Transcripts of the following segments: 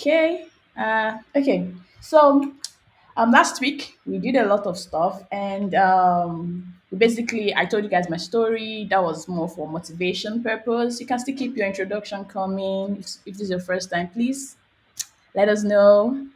Okay. Okay. So last week we did a lot of stuff, and basically I told you guys my story. That was more for motivation purpose. You can still keep your introduction coming. If this is your first time, please let us know.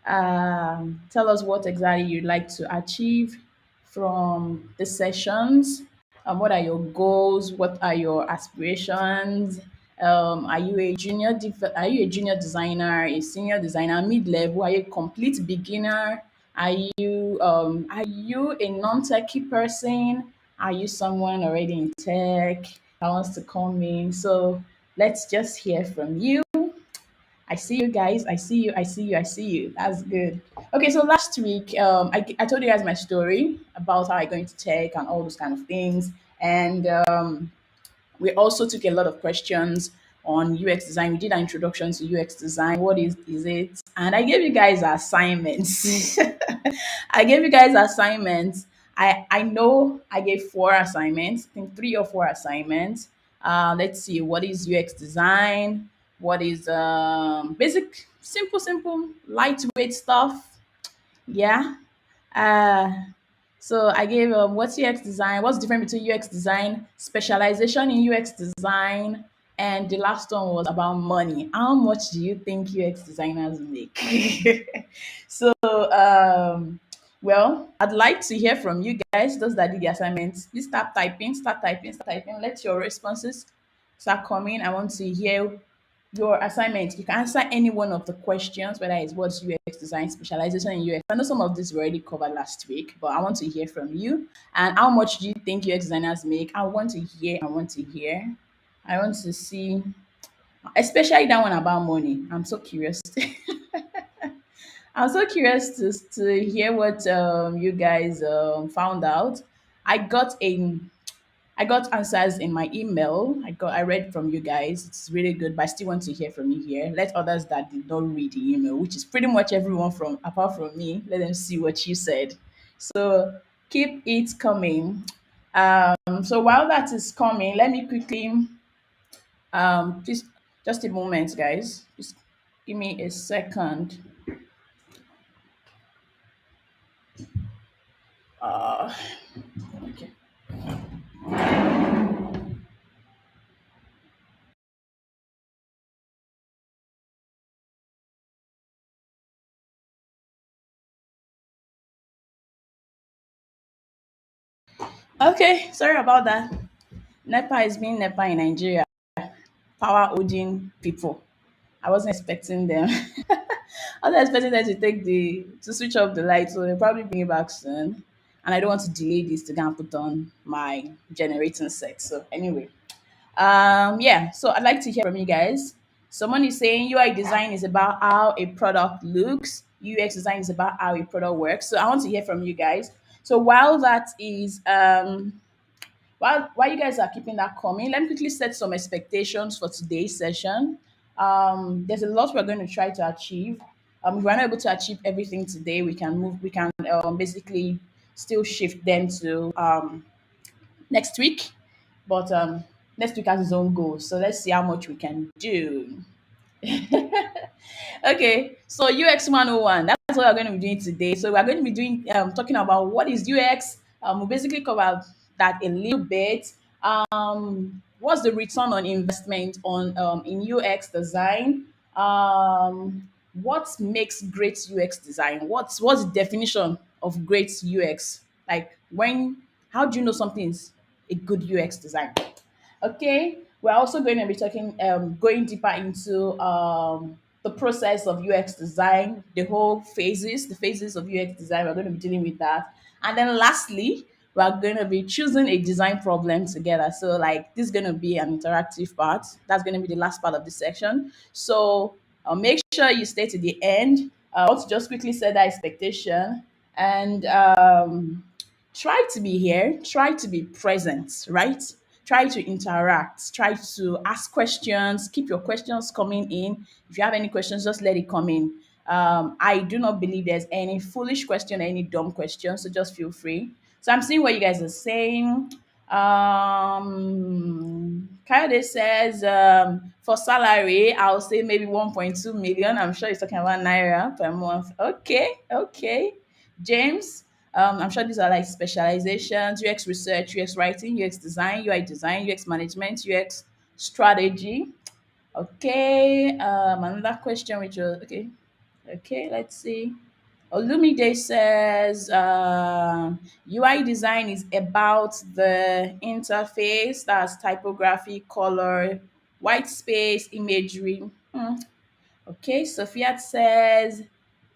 Tell us what exactly you'd like to achieve from the sessions. What are your goals? What are your aspirations? Are you a junior designer, a senior designer, mid level? Are you a complete beginner? Are you a non-techie person? Are you someone already in tech that wants to come in? So let's just hear from you. I see you guys. I see you. I see you. I see you. That's good. Okay, so last week, I told you guys my story about how I got into tech and all those kind of things. And we also took a lot of questions on UX design. We did an introduction to UX design. What is it? And I gave you guys assignments. I gave you guys assignments. I know I gave four assignments, I think three or four assignments. Let's see, what is UX design? What is basic, simple, lightweight stuff? Yeah. Uh, so I gave what's UX design? What's different between UX design, specialization in UX design, and the last one was about money. How much do you think UX designers make? so, well, I'd like to hear from you guys. Those that did the assignments, please start typing. Let your responses start coming. I want to hear your assignment. You can answer any one of the questions, whether it's what's UX design, specialization in UX. I know some of this we already covered last week, but I want to hear from you. And how much do you think UX designers make? I want to hear. I want to hear. I want to see, especially that one about money. I'm so curious. I'm so curious to hear what you guys found out. I got a I got answers in my email. I read from you guys. It's really good, but I still want to hear from you here. Let others that did not read the email, which is pretty much everyone from apart from me, let them see what you said. So keep it coming. So while that is coming, let me quickly please just a moment, guys. Just give me a second. Okay. Okay, sorry about that. NEPA is being NEPA in Nigeria. Power holding people. I wasn't expecting them. I was expecting them to switch off the light, so they'll probably bring it back soon. And I don't want to delay this to go and put on my generating set. So anyway, yeah. So I'd like to hear from you guys. Someone is saying UI design is about how a product looks. UX design is about how a product works. So I want to hear from you guys. So while you guys are keeping that coming, let me quickly set some expectations for today's session. There's a lot we're going to try to achieve. If we're not able to achieve everything today, we can basically still shift them to next week. But next week has its own goals. So let's see how much we can do. Okay, so UX 101, that's what we're going to be doing today. So we're going to be doing talking about what is UX. We'll basically cover that a little bit. What's the return on investment on in UX design? What makes great UX design? What's the definition of great UX? Like when how do you know something's a good UX design? Okay, we're also going to be going deeper into the process of UX design, the phases of UX design. We're going to be dealing with that, and then lastly, we're going to be choosing a design problem together. So, like, this is going to be an interactive part. That's going to be the last part of this section. So, make sure you stay to the end. I want to just quickly set that expectation and try to be here, try to be present, right? Try to interact, try to ask questions, keep your questions coming in. If you have any questions, just let it come in. I do not believe there's any foolish question, any dumb question, so just feel free. So I'm seeing what you guys are saying. Kayode says, for salary, I'll say maybe 1.2 million. I'm sure he's talking about naira per month. Okay, okay. James, I'm sure these are like specializations: UX research, UX writing, UX design, UI design, UX management, UX strategy. Okay. Another question, which was okay. Okay, let's see. Olumide says UI design is about the interface, that's typography, color, white space, imagery. Okay, Sophia says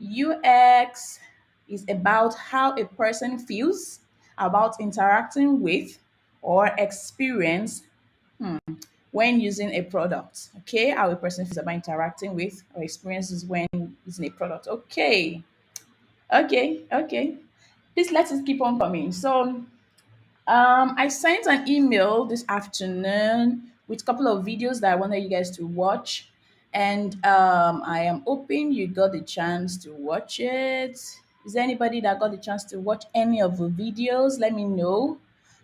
UX is about how a person feels about interacting with or experience when using a product. Okay, how a person feels about interacting with or experiences when using a product. Okay. Okay, okay. Please let us keep on coming. So, I sent an email this afternoon with a couple of videos that I wanted you guys to watch, and I am hoping you got the chance to watch it. Is there anybody that got the chance to watch any of the videos? Let me know.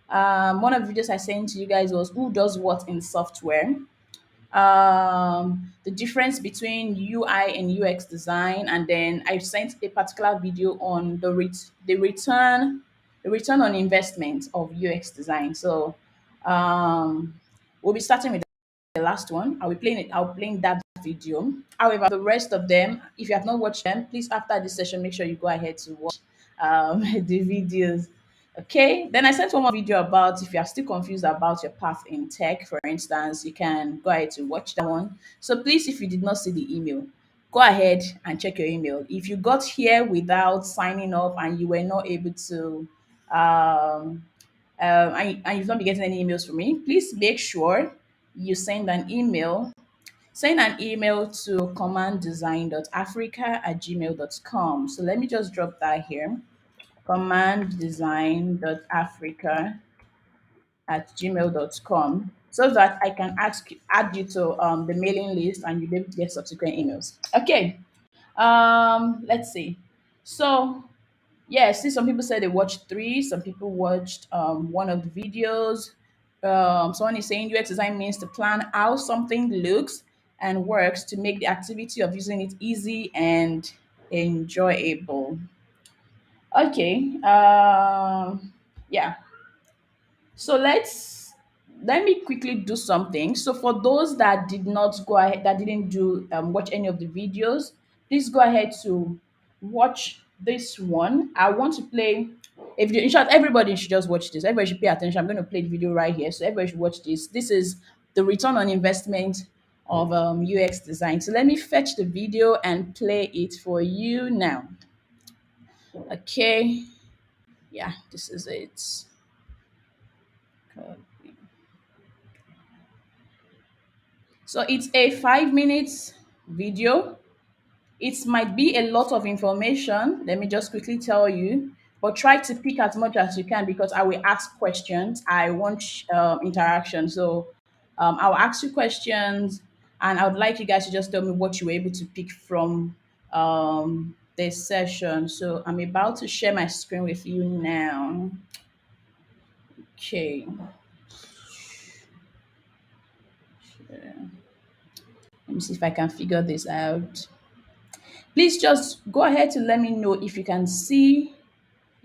One of the videos I sent to you guys was who does what in software, the difference between UI and UX design, and then I sent a particular video on the return on investment of UX design. So we'll be starting with the last one. I'll be playing that video. However, the rest of them, if you have not watched them, please after this session make sure you go ahead to watch the videos. Okay, then I sent one more video about if you are still confused about your path in tech, for instance, you can go ahead to watch that one. So please, if you did not see the email, go ahead and check your email. If you got here without signing up and you were not able to and you've not been getting any emails from me, please make sure you send an email to commanddesign.africa@gmail.com. So let me just drop that here. commanddesign.africa@gmail.com, so that I can add you to the mailing list and you'll be able to get subsequent emails. Okay. Let's see. So yeah, see, some people said they watched three, some people watched one of the videos. Someone is saying UX design means to plan how something looks and works to make the activity of using it easy and enjoyable. Okay. Yeah. So let me quickly do something. So for those that did not go ahead, that didn't do watch any of the videos, please go ahead to watch this one. I want to play a video. In short, everybody should just watch this. Everybody should pay attention. I'm going to play the video right here. So everybody should watch this. This is the return on investment of UX design. So let me fetch the video and play it for you now. Okay. Yeah, this is it. So it's a 5 minutes video. It might be a lot of information. Let me just quickly tell you, but try to pick as much as you can because I will ask questions. I want interaction. So I'll ask you questions and I would like you guys to just tell me what you were able to pick from this session. So I'm about to share my screen with you now. Okay. Let me see if I can figure this out. Please just go ahead to let me know if you can see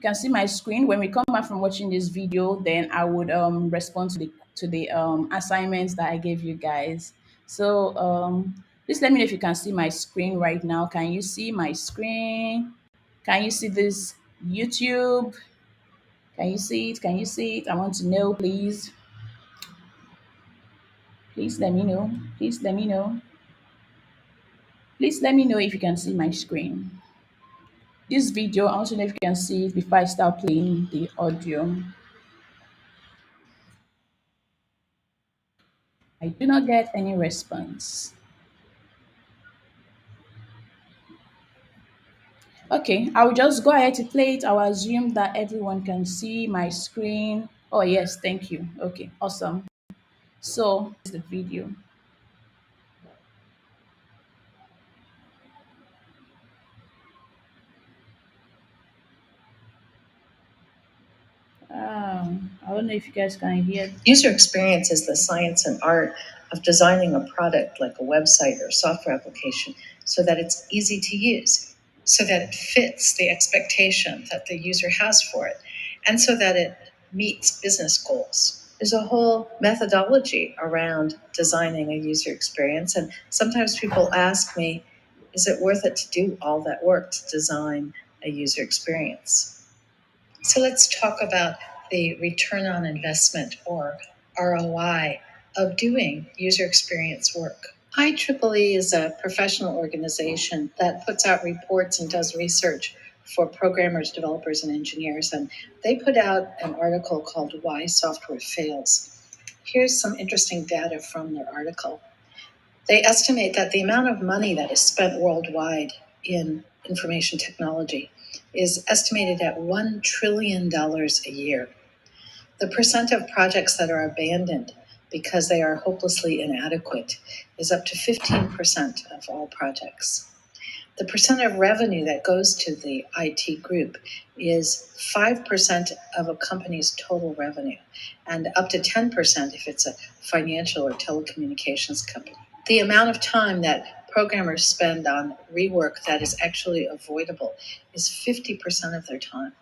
my screen. When we come back from watching this video, then I would respond to the assignments that I gave you guys. So please let me know if you can see my screen right now. Can you see my screen? Can you see this YouTube? Can you see it? Can you see it? I want to know, please. Please let me know. Please let me know. Please let me know if you can see my screen. This video, I want to know if you can see it before I start playing the audio. I do not get any response. Okay, I will just go ahead to play it. I will assume that everyone can see my screen. Oh, yes, thank you. Okay, awesome. So, this is the video. don't know if you guys can hear. User experience is the science and art of designing a product like a website or software application so that it's easy to use, so that it fits the expectation that the user has for it, and so that it meets business goals. There's a whole methodology around designing a user experience, and sometimes people ask me, is it worth it to do all that work to design a user experience? So let's talk about the return on investment, or ROI, of doing user experience work. IEEE is a professional organization that puts out reports and does research for programmers, developers, and engineers. And they put out an article called Why Software Fails. Here's some interesting data from their article. They estimate that the amount of money that is spent worldwide in information technology is estimated at $1 trillion a year. The percent of projects that are abandoned because they are hopelessly inadequate is up to 15% of all projects. The percent of revenue that goes to the IT group is 5% of a company's total revenue, and up to 10% if it's a financial or telecommunications company. The amount of time that programmers spend on rework that is actually avoidable is 50% of their time.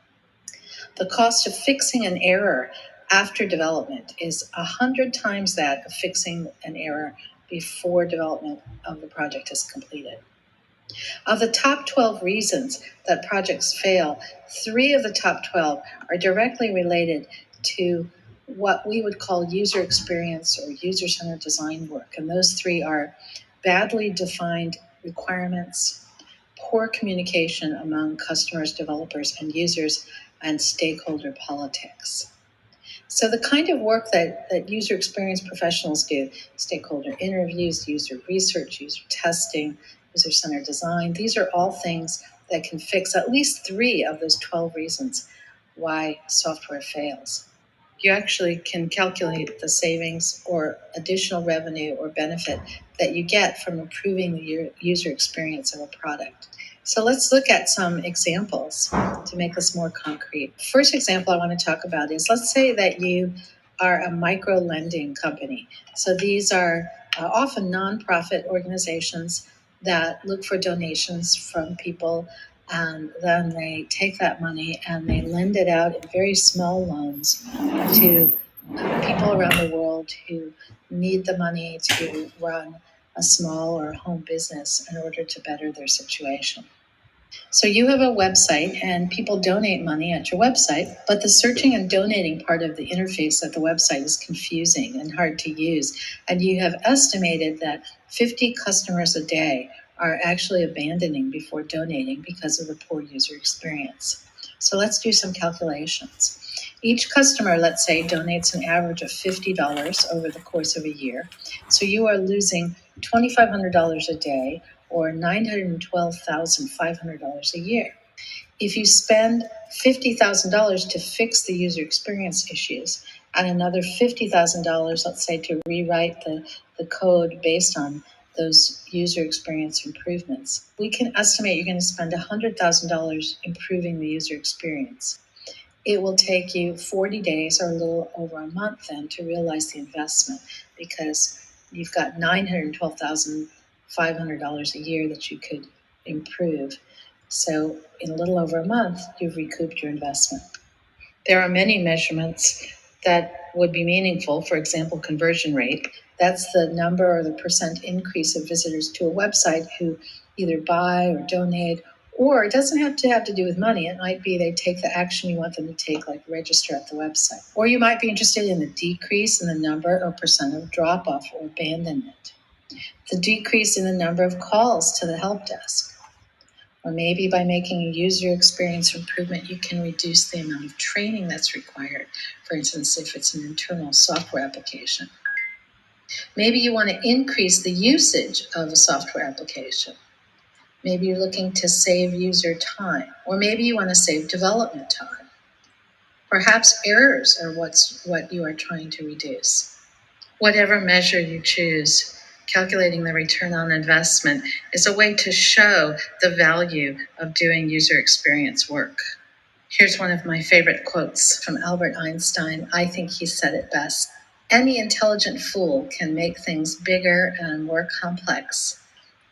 The cost of fixing an error after development is 100 times that of fixing an error before development of the project is completed. Of the top 12 reasons that projects fail, 3 of the top 12 are directly related to what we would call user experience or user-centered design work. And those 3 are badly defined requirements, poor communication among customers, developers, and users, and stakeholder politics. So the kind of work that user experience professionals do, stakeholder interviews, user research, user testing, user-centered design, these are all things that can fix at least 3 of those 12 reasons why software fails. You actually can calculate the savings or additional revenue or benefit that you get from improving the user experience of a product. So let's look at some examples to make this more concrete. First example I want to talk about is, let's say that you are a micro lending company. So these are often nonprofit organizations that look for donations from people, and then they take that money and they lend it out in very small loans to people around the world who need the money to run a small or home business in order to better their situation. So you have a website and people donate money at your website, but the searching and donating part of the interface at the website is confusing and hard to use. And you have estimated that 50 customers a day are actually abandoning before donating because of the poor user experience. So let's do some calculations. Each customer, let's say, donates an average of $50 over the course of a year. So you are losing $2,500 a day, or $912,500 a year. If you spend $50,000 to fix the user experience issues and another $50,000, let's say, to rewrite the code based on those user experience improvements, we can estimate you're going to spend $100,000 improving the user experience. It will take you 40 days or a little over a month then to realize the investment, because you've got $912,500 a year that you could improve. So in a little over a month, you've recouped your investment. There are many measurements that would be meaningful. For example, conversion rate. That's the number or the percent increase of visitors to a website who either buy or donate, or it doesn't have to do with money. It might be they take the action you want them to take, like register at the website. Or you might be interested in the decrease in the number or percent of drop-off or abandonment, the decrease in the number of calls to the help desk. Or maybe by making a user experience improvement, you can reduce the amount of training that's required. For instance, if it's an internal software application. Maybe you want to increase the usage of a software application. Maybe you're looking to save user time, or maybe you want to save development time. Perhaps errors are what you are trying to reduce. Whatever measure you choose, calculating the return on investment is a way to show the value of doing user experience work. Here's one of my favorite quotes from Albert Einstein. I think he said it best. Any intelligent fool can make things bigger and more complex.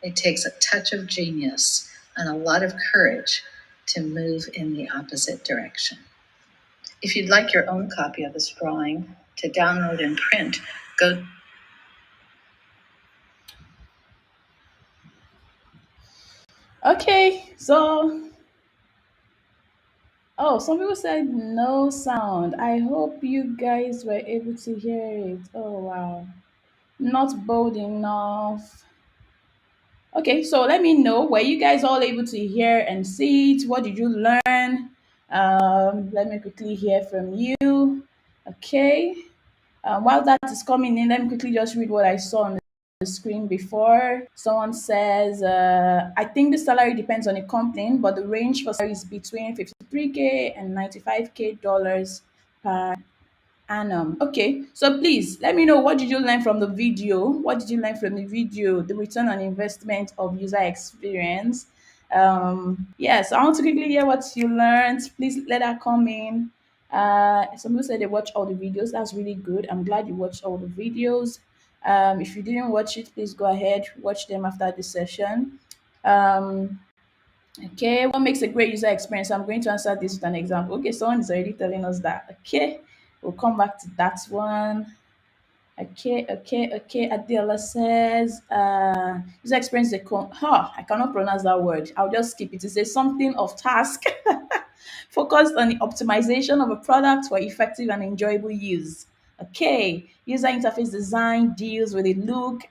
It takes a touch of genius and a lot of courage to move in the opposite direction. If you'd like your own copy of this drawing to download and print, go. Okay, so oh, some people said no sound. I hope you guys were able to hear it. Oh wow. Not bold enough. Okay, so let me know. Were you guys all able to hear and see it? What did you learn? Let me quickly hear from you. Okay. While that is coming in, let me quickly just read what I saw on the screen before. Someone says, I think the salary depends on the company, but the range for salary is between 53K and 95K dollars per annum. Okay, so please let me know, what did you learn from the video? What did you learn from the video? The return on investment of user experience. Yes, I want to quickly hear what you learned. Please let that come in. Some people said they watch all the videos. That's really good. I'm glad you watched all the videos. If you didn't watch it, please go ahead, watch them after this session. Um, Okay, what makes a great user experience? I'm going to answer this with an example. Okay, someone is already telling us that. Okay, we'll come back to that one. Okay. Adela says, user experience, I cannot pronounce that word. I'll just skip it. It says something of task focused on the optimization of a product for effective and enjoyable use. Okay, user interface design deals with the look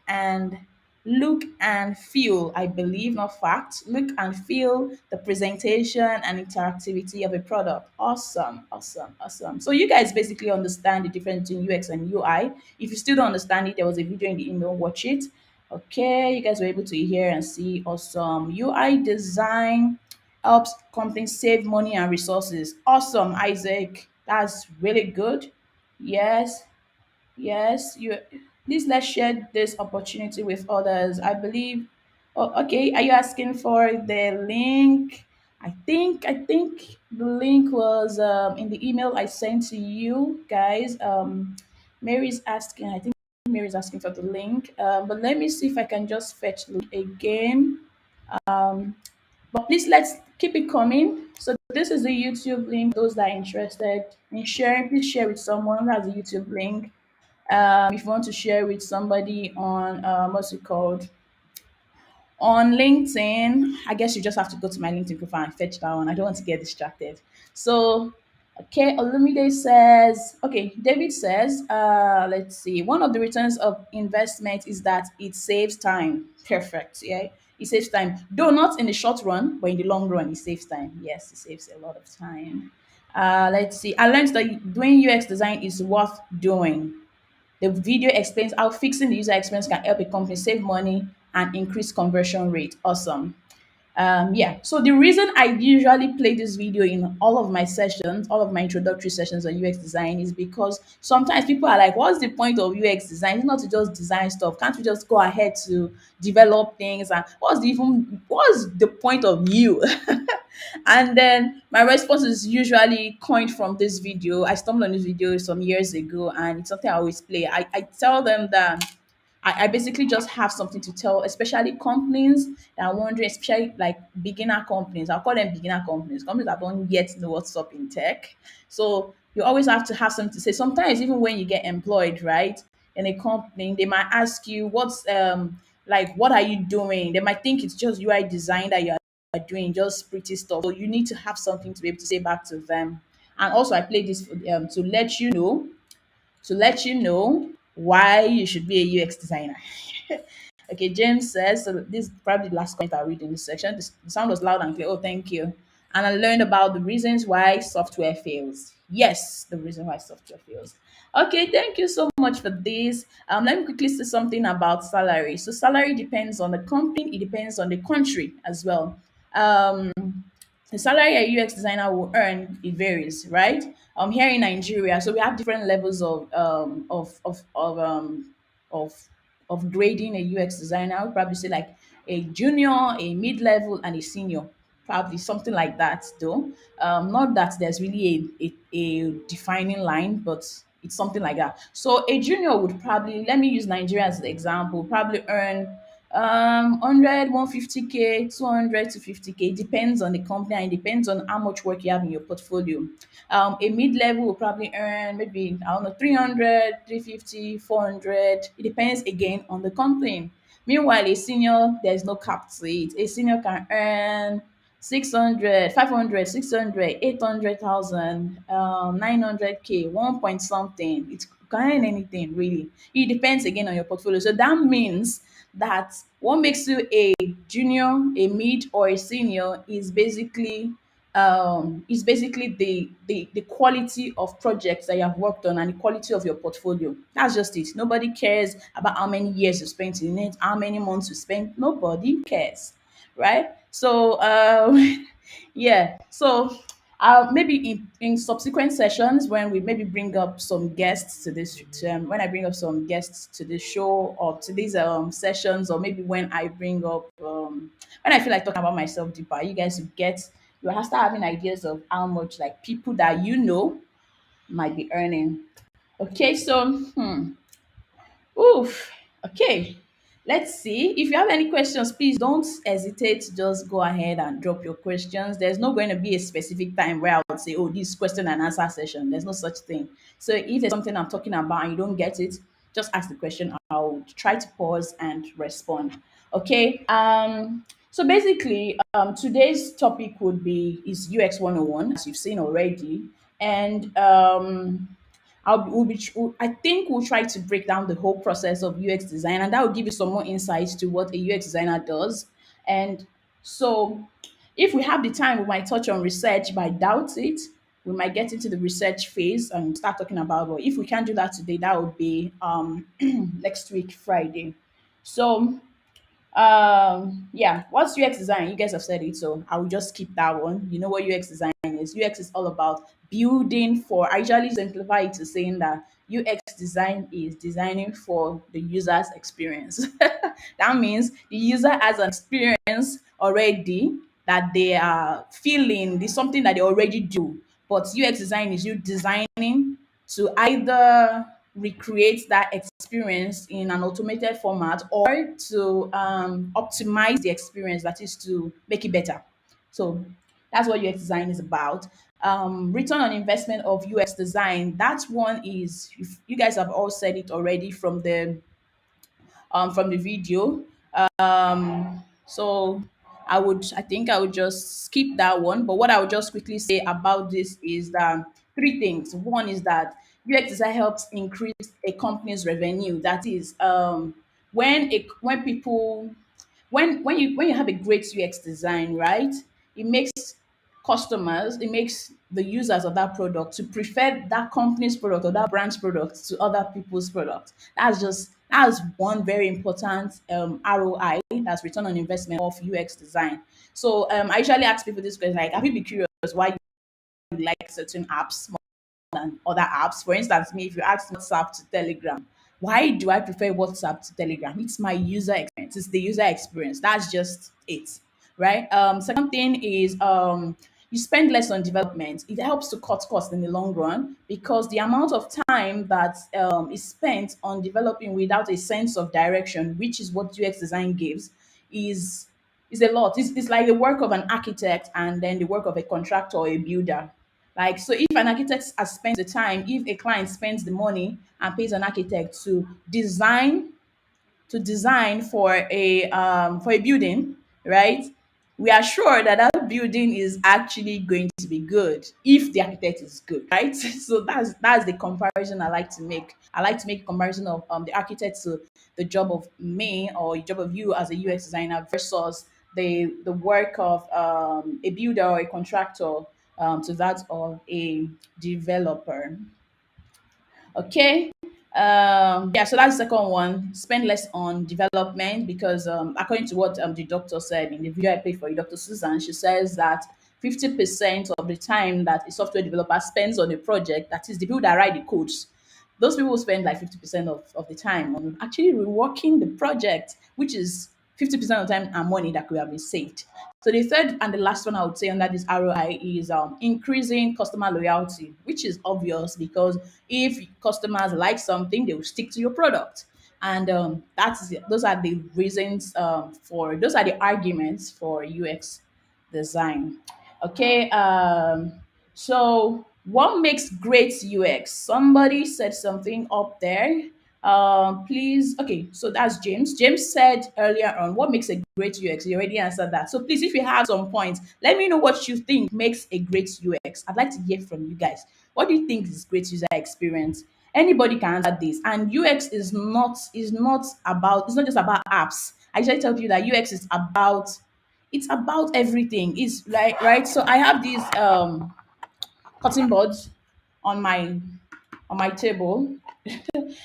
and feel, I believe, not fact. Look and feel, the presentation and interactivity of a product. Awesome. So you guys basically understand the difference between UX and UI. If you still don't understand it, there was a video in the email, watch it. Okay, you guys were able to hear and see. Awesome. UI design helps companies save money and resources. Awesome, Isaac. That's really good. Yes. Yes, you please, let's share this opportunity with others. I believe. Oh, okay. Are you asking for the link? I think the link was in the email I sent to you guys. Mary's asking. I think Mary's asking for the link. But let me see if I can just fetch the link again. But please, let's keep it coming. So this is the YouTube link. Those that are interested in sharing, please share with someone who has a YouTube link. If you want to share with somebody on what's it called, on LinkedIn, I guess you just have to go to my LinkedIn profile and fetch that one. I don't want to get distracted. So, okay, Olumide says, okay, David says, let's see, one of the returns of investment is that it saves time. Perfect. Yeah, it saves time. Though not in the short run, but in the long run, it saves time. Yes, it saves a lot of time. Let's see. I learned that doing UX design is worth doing. The video explains how fixing the user experience can help a company save money and increase conversion rate. Awesome. Yeah, so the reason I usually play this video in all of my sessions, all of my introductory sessions on UX design, is because sometimes people are like, what's the point of UX design? It's not to just design stuff. Can't we just go ahead to develop things? And what's the point of you? And then my response is usually coined from this video. I stumbled on this video some years ago, and it's something I always play. I tell them that I basically just have something to tell, especially companies that are wondering, especially like beginner companies. I'll call them beginner companies that don't yet know what's up in tech. So you always have to have something to say. Sometimes even when you get employed, right, in a company, they might ask you, what's like, what are you doing? They might think it's just UI design that you're doing, just pretty stuff. So you need to have something to be able to say back to them. And also I play this to let you know why you should be a UX designer. Okay, James says, so this is probably the last comment I'll read in this section. The sound was loud and clear. Oh, thank you. And I learned about the reasons why software fails. Yes, the reason why software fails. Okay, thank you so much for this. Let me quickly say something about salary. So salary depends on the company, it depends on the country as well. Um, the salary a UX designer will earn, it varies, right? Here in Nigeria, so we have different levels of of grading a UX designer. I would probably say like a junior, a mid level, and a senior. probably something like that though. Not that there's really a defining line, but it's something like that. So a junior would probably, let me use Nigeria as the example, probably earn 100, 150K, 200 to 50K. Depends on the company and it depends on how much work you have in your portfolio. A mid-level will probably earn maybe, I don't know, 300, 350, 400. It depends again on the company. Meanwhile, a senior, there's no cap to it. A senior can earn 600, 500, 600, 800,000, 900K, 1 point something. It can earn anything really. It depends again on your portfolio. So that means that what makes you a junior, a mid, or a senior is basically the quality of projects that you have worked on and the quality of your portfolio. That's just it. Nobody cares about how many years you spent in it, how many months you spent. Nobody cares, right? So yeah. So maybe in subsequent sessions when we maybe bring up some guests to this when I bring up some guests to this show or to these sessions, or maybe when I bring up when I feel like talking about myself deeper, you guys will get, you will start having ideas of how much like people that you know might be earning. Okay, so oof. Okay. Let's see. If you have any questions, please don't hesitate to just go ahead and drop your questions. There's not going to be a specific time where I would say, oh, this question and answer session. There's no such thing. So if there's something I'm talking about and you don't get it, just ask the question. I'll try to pause and respond. Okay. So basically, today's topic would be is UX 101, as you've seen already. And I think we'll try to break down the whole process of UX design, and that will give you some more insights to what a UX designer does. And so, if we have the time, we might touch on research, but I doubt it. We might get into the research phase and start talking about. But if we can't do that today, that would be next week, Friday. So yeah, what's UX design? You guys have said it, so I will just skip that one. You know what UX design is. UX is all about building for, I usually simplify it to saying that UX design is designing for the user's experience. That means the user has an experience already that they are feeling, there's something that they already do. But UX design is you designing to either recreate that experience in an automated format or to optimize the experience, that is to make it better. So that's what UX design is about. Return on investment of UX design, that one is, if you guys have all said it already from the video. So I think I would just skip that one. But what I would just quickly say about this is that three things. One is that UX design helps increase a company's revenue. That is, when people when you have a great UX design, right? It makes it makes the users of that product to prefer that company's product or that brand's product to other people's products. That's one very important ROI, that's return on investment of UX design. So I usually ask people this question, like, have you been curious why you like certain apps than other apps? For instance, me, if you ask WhatsApp to Telegram, why do I prefer WhatsApp to Telegram? It's my user experience. It's the user experience. That's just it, right? Second thing is you spend less on development. It helps to cut costs in the long run because the amount of time that is spent on developing without a sense of direction, which is what UX design gives, is is a lot. It's like the work of an architect and then the work of a contractor or a builder. Like, so if an architect has spent the time, if a client spends the money and pays an architect to design for a building, right? We are sure that that building is actually going to be good if the architect is good, right? So that's the comparison I like to make. I like to make a comparison of the architect to the job of me or the job of you as a UX designer versus the work of a builder or a contractor to that of a developer. Okay. Yeah, so that's the second one. Spend less on development because, according to what the doctor said in the video I played for you, Dr. Susan, she says that 50% of the time that a software developer spends on a project, that is the people that write the codes, those people spend like 50% of the time on actually reworking the project, which is 50% of the time and money that could have been saved. So the third and the last one I would say under this ROI is increasing customer loyalty, which is obvious because if customers like something, they will stick to your product. And those are the reasons for those are the arguments for UX design. Okay, so what makes great UX? Somebody said something up there. Please, okay, so that's James. James said earlier on, what makes a great UX? You already answered that. So please, if you have some points, let me know what you think makes a great UX. I'd like to hear from you guys. What do you think is great user experience? Anybody can answer this. And UX is not just about apps. I usually tell people that UX is about it's about everything. It's like right. So I have these cutting boards on my table.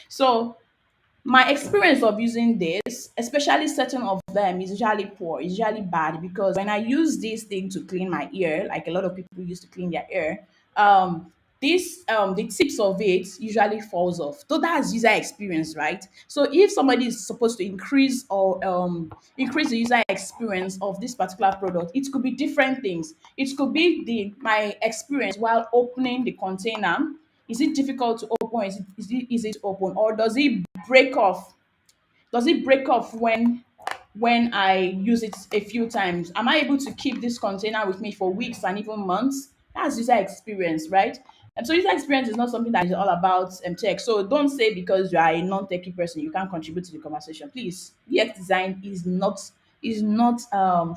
So my experience of using this, especially certain of them, is usually poor, is usually bad because when I use this thing to clean my ear, like a lot of people used to clean their ear, this the tips of it usually falls off. So that's user experience, right? So if somebody is supposed to increase the user experience of this particular product, it could be different things. It could be the my experience while opening the container. Is it difficult to open? Is it open, or break off? Does it break off when I use it a few times? Am I able to keep this container with me for weeks and even months? That's user experience, right? And so user experience is not something that is all about tech. So don't say because you are a non-techie person you can't contribute to the conversation. Please, UX design is not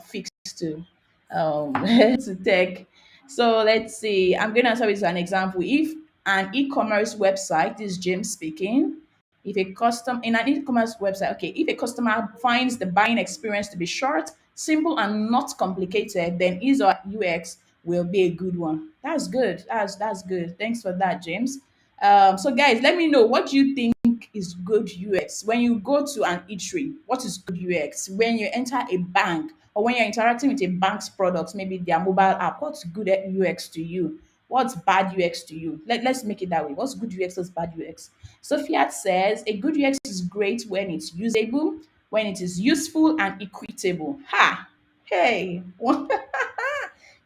fixed to to tech. So let's see. I'm going to answer with an example. If an e-commerce website, this is James speaking, if a custom in an e-commerce website, okay, if a customer finds the buying experience to be short, simple, and not complicated, then his or UX will be a good one. That's good. That's good. Thanks for that, James. So guys, let me know what you think is good UX when you go to an eatery. What is good UX when you enter a bank or when you're interacting with a bank's products, maybe their mobile app? What's good UX to you? What's bad UX to you? Let's make it that way. What's good UX? What's bad UX? Sophia says a good UX is great when it's usable, when it is useful and equitable. Ha! Hey,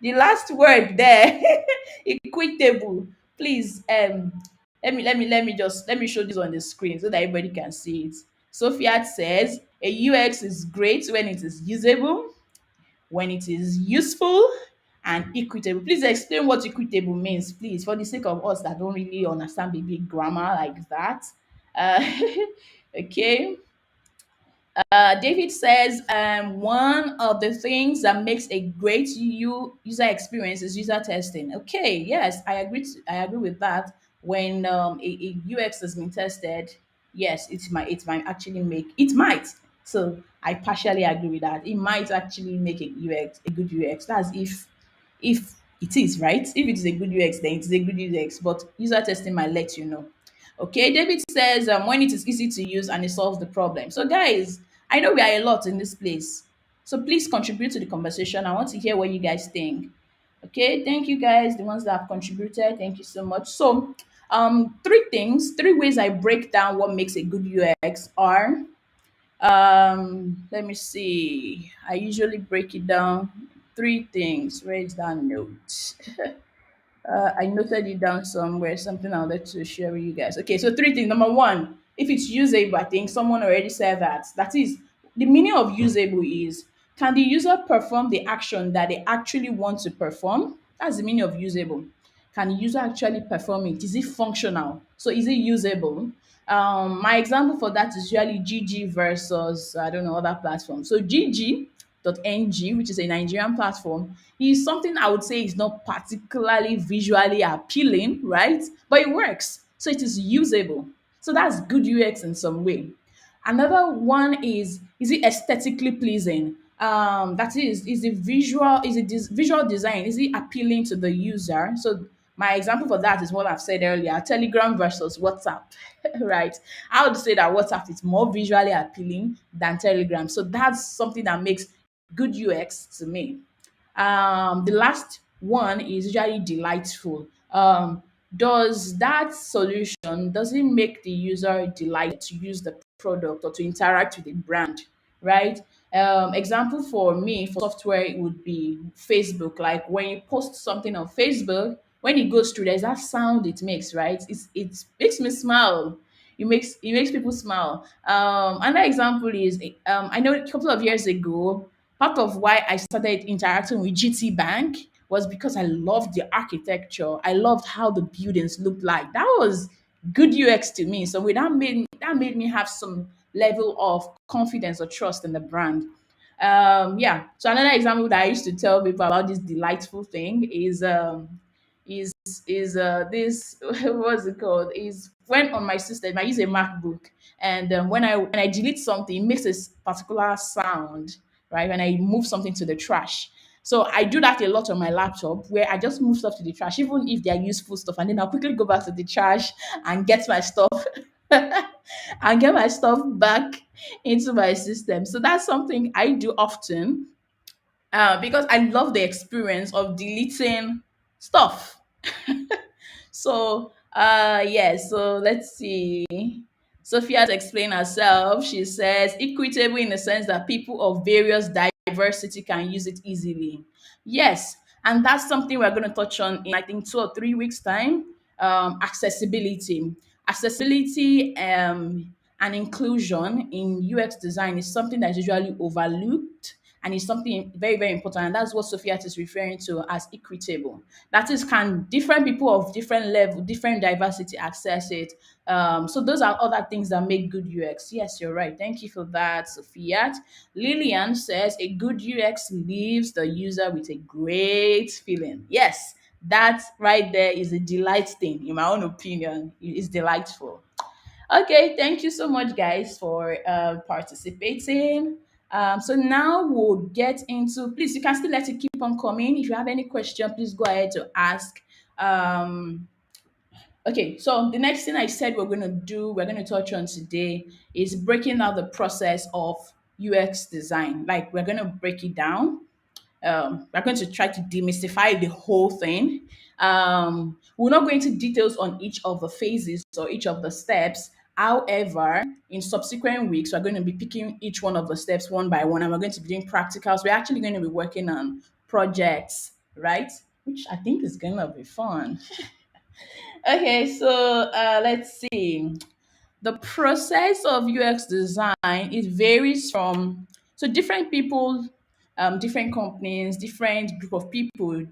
the last word there, equitable. Please, let me show this on the screen so that everybody can see it. Sophia says a UX is great when it is usable, when it is useful and equitable. Please explain what equitable means, please, for the sake of us that don't really understand the big grammar like that. Uh, okay. David says one of the things that makes a great user experience is user testing. Okay, yes, I agree with that. When a UX has been tested, yes, it might actually make it might. So I partially agree with that. It might actually make a good UX. That's if it is right. If it is a good UX, then it is a good UX. But user testing might let you know. Okay, David says when it is easy to use and it solves the problem. So, guys, I know we are a lot in this place. So, please contribute to the conversation. I want to hear what you guys think. Okay, thank you guys, the ones that have contributed. Thank you so much. So, three ways I break down what makes a good UX are let me see. I usually break it down three things. Where is that note? I noted it down somewhere, something I wanted to share with you guys. Okay, so three things. Number one, if it's usable, I think someone already said that. That is, the meaning of usable is can the user perform the action that they actually want to perform? That's the meaning of usable. Can the user actually perform it? Is it functional? So is it usable? My example for that is usually GG versus I don't know other platforms. So GG.ng, which is a Nigerian platform, is something I would say is not particularly visually appealing, right? But it works. So it is usable. So that's good UX in some way. Another one is it aesthetically pleasing? That is the visual is it this visual design, is it appealing to the user? So my example for that is what I've said earlier: Telegram versus WhatsApp. Right? I would say that WhatsApp is more visually appealing than Telegram. So that's something that makes good UX to me. The last one is usually delightful. Does that solution does it make the user delight to use the product or to interact with the brand, right? Example for me for software it would be Facebook. Like when you post something on Facebook, when it goes through, there's that sound it makes, right? It makes me smile. It makes people smile. Another example is I know a couple of years ago, part of why I started interacting with GT Bank was because I loved the architecture. I loved how the buildings looked like. That was good UX to me. So with that made me have some level of confidence or trust in the brand. Yeah. So another example that I used to tell people about this delightful thing is this what's it called? Is when on my system I use a MacBook, and when I delete something, it makes a particular sound, right? When I move something to the trash. So I do that a lot on my laptop where I just move stuff to the trash, even if they're useful stuff, and then I'll quickly go back to the trash and get my stuff and get my stuff back into my system. So that's something I do often because I love the experience of deleting stuff. Yeah, so let's see. Sophia has explained herself. She says equitable in the sense that people of various diversity can use it easily. Yes, and that's something we're going to touch on in I think 2 or 3 weeks' time. Accessibility. Accessibility and inclusion in UX design is something that is usually overlooked and it's something very, very important. And that's what Sophia is referring to as equitable. That is, can different people of different level, different diversity access it? So those are other things that make good UX. Yes, you're right. Thank you for that, Sophia. Lillian says a good UX leaves the user with a great feeling. Yes, that right there is a delight thing, in my own opinion. It is delightful. Okay, thank you so much, guys, for participating. So now we'll get into. Please, you can still let it keep on coming. If you have any question, please go ahead to ask. Um, okay, so the next thing I said we're going to touch on today is breaking down the process of UX design. Like we're going to break it down. We're going to try to demystify the whole thing. We're not going into details on each of the phases or each of the steps. However, in subsequent weeks, we're going to be picking each one of the steps one by one, and we're going to be doing practicals. We're actually going to be working on projects, right? Which I think is going to be fun. Okay, so let's see. The process of UX design, it varies from, so different people, different companies, different group of people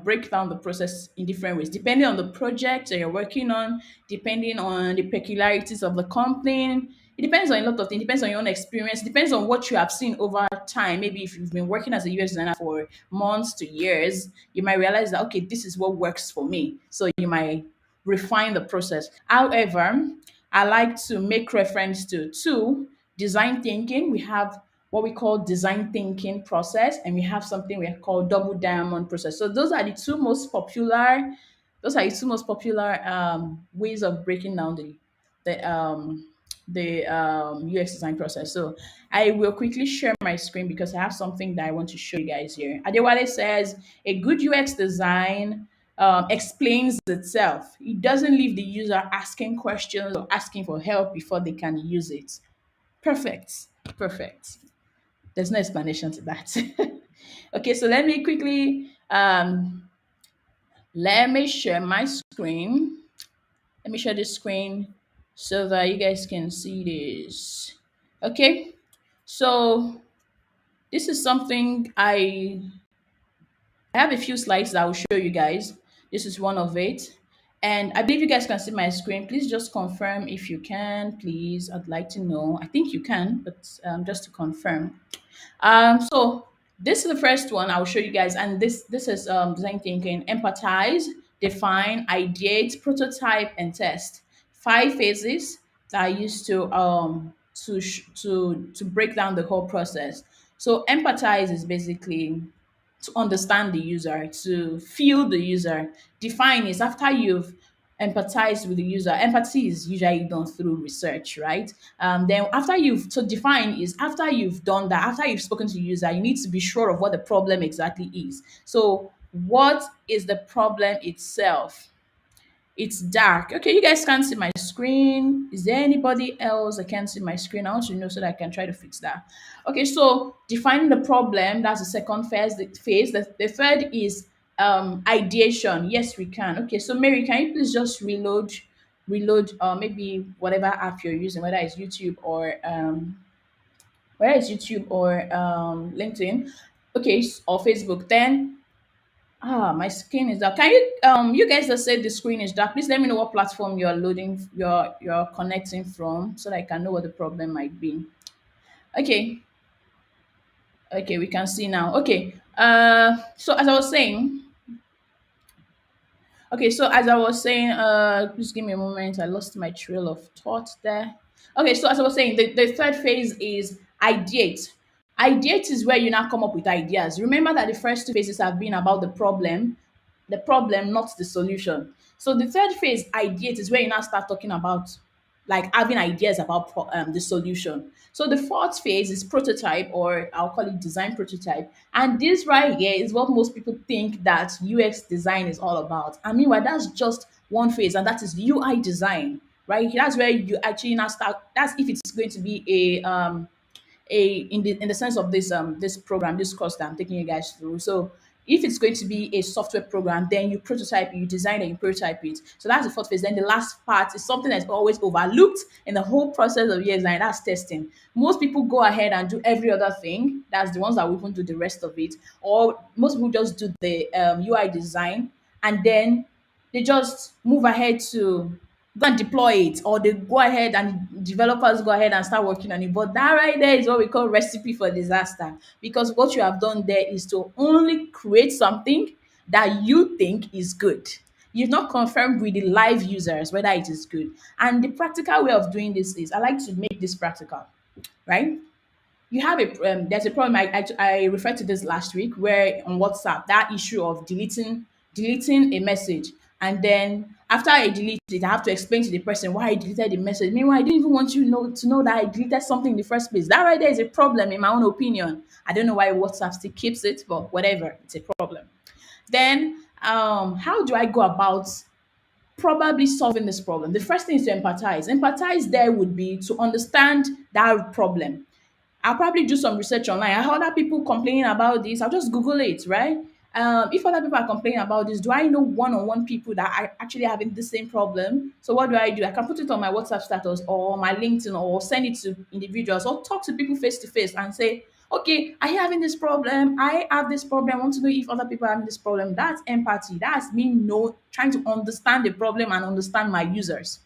break down the process in different ways depending on the project that you're working on, depending on the peculiarities of the company. It depends on a lot of things. It depends on your own experience. It depends on what you have seen over time. Maybe if you've been working as a UX designer for months to years, you might realize that okay, this is what works for me. So you might refine the process. However, I like to make reference to two, design thinking. We have what we call design thinking process, and we have something we call double diamond process. So those are the two most popular. Those are the two most popular ways of breaking down the um, the UX design process. So I will quickly share my screen because I have something that I want to show you guys here. Adewale says a good UX design explains itself. It doesn't leave the user asking questions or asking for help before they can use it. Perfect. Perfect. There's no explanation to that. Okay, so let me share my screen. Let me share this screen so that you guys can see this. Okay, so this is something I have a few slides that I will show you guys. This is one of it. And I believe you guys can see my screen. Please just confirm if you can, please. I'd like to know. I think you can, but just to confirm. So this is the first one I'll show you guys, and this is design thinking: empathize, define, ideate, prototype, and test. 5 phases that I used to break down the whole process. So empathize is basically to understand the user, to feel the user. Define is after you've empathized with the user. Empathy is usually done through research, right? Then after you've so define is after you've done that, after you've spoken to the user, you need to be sure of what the problem exactly is. So what is the problem itself? It's dark. Okay, you guys can't see my screen. Is there anybody else that can see my screen? I want to know so that I can try to fix that. Okay, so defining the problem, that's the second phase. The third is ideation. Yes, we can. Okay, so Mary, can you please just reload maybe whatever app you're using, whether it's YouTube or LinkedIn, okay, or Facebook. Then my screen is dark. Can you guys that said the screen is dark, please let me know what platform you're loading, you're connecting from, so that I can know what the problem might be. Okay, okay, we can see now. Okay, so as I was saying, okay, so as I was saying, please give me a moment. I lost my trail of thought there. Okay, so as I was saying, the third phase is ideate. Ideate is where you now come up with ideas. Remember that the first two phases have been about the problem, not the solution. So the third phase, ideate, is where you now start talking about like having ideas about the solution. So the fourth phase is prototype, or I'll call it design prototype. And this right here is what most people think that UX design is all about. And meanwhile, that's just one phase, and that is UI design, right? That's where you actually now start. That's if it's going to be in the sense of this program, this course that I'm taking you guys through. So if it's going to be a software program, then you prototype it, you design it, you prototype it. So that's the fourth phase. Then the last part is something that's always overlooked in the whole process of UX design. That's testing. Most people go ahead and do every other thing. That's the ones that will even do the rest of it. Or most people just do the UI design, and then they just move ahead to go and deploy it, or they go ahead and developers go ahead and start working on it. But that right there is what we call recipe for disaster, because what you have done there is to only create something that you think is good. You've not confirmed with the live users whether it is good. And the practical way of doing this is, I like to make this practical, right? You have there's a problem. I referred to this last week, where on WhatsApp, that issue of deleting a message, and then after I delete it, I have to explain to the person why I deleted the message. Meanwhile, I didn't even want you to know that I deleted something in the first place. That right there is a problem, in my own opinion. I don't know why WhatsApp still keeps it, but whatever, it's a problem. Then how do I go about probably solving this problem? The first thing is to empathize. Empathize there would be to understand that problem. I'll probably do some research online. I heard other people complaining about this. I'll just Google it, right? If other people are complaining about this, do I know one-on-one people that are actually having the same problem? So what do? I can put it on my WhatsApp status or my LinkedIn, or send it to individuals, or talk to people face to face and say, okay, are you having this problem? I have this problem. I want to know if other people are having this problem. That's empathy. That's me trying to understand the problem and understand my users.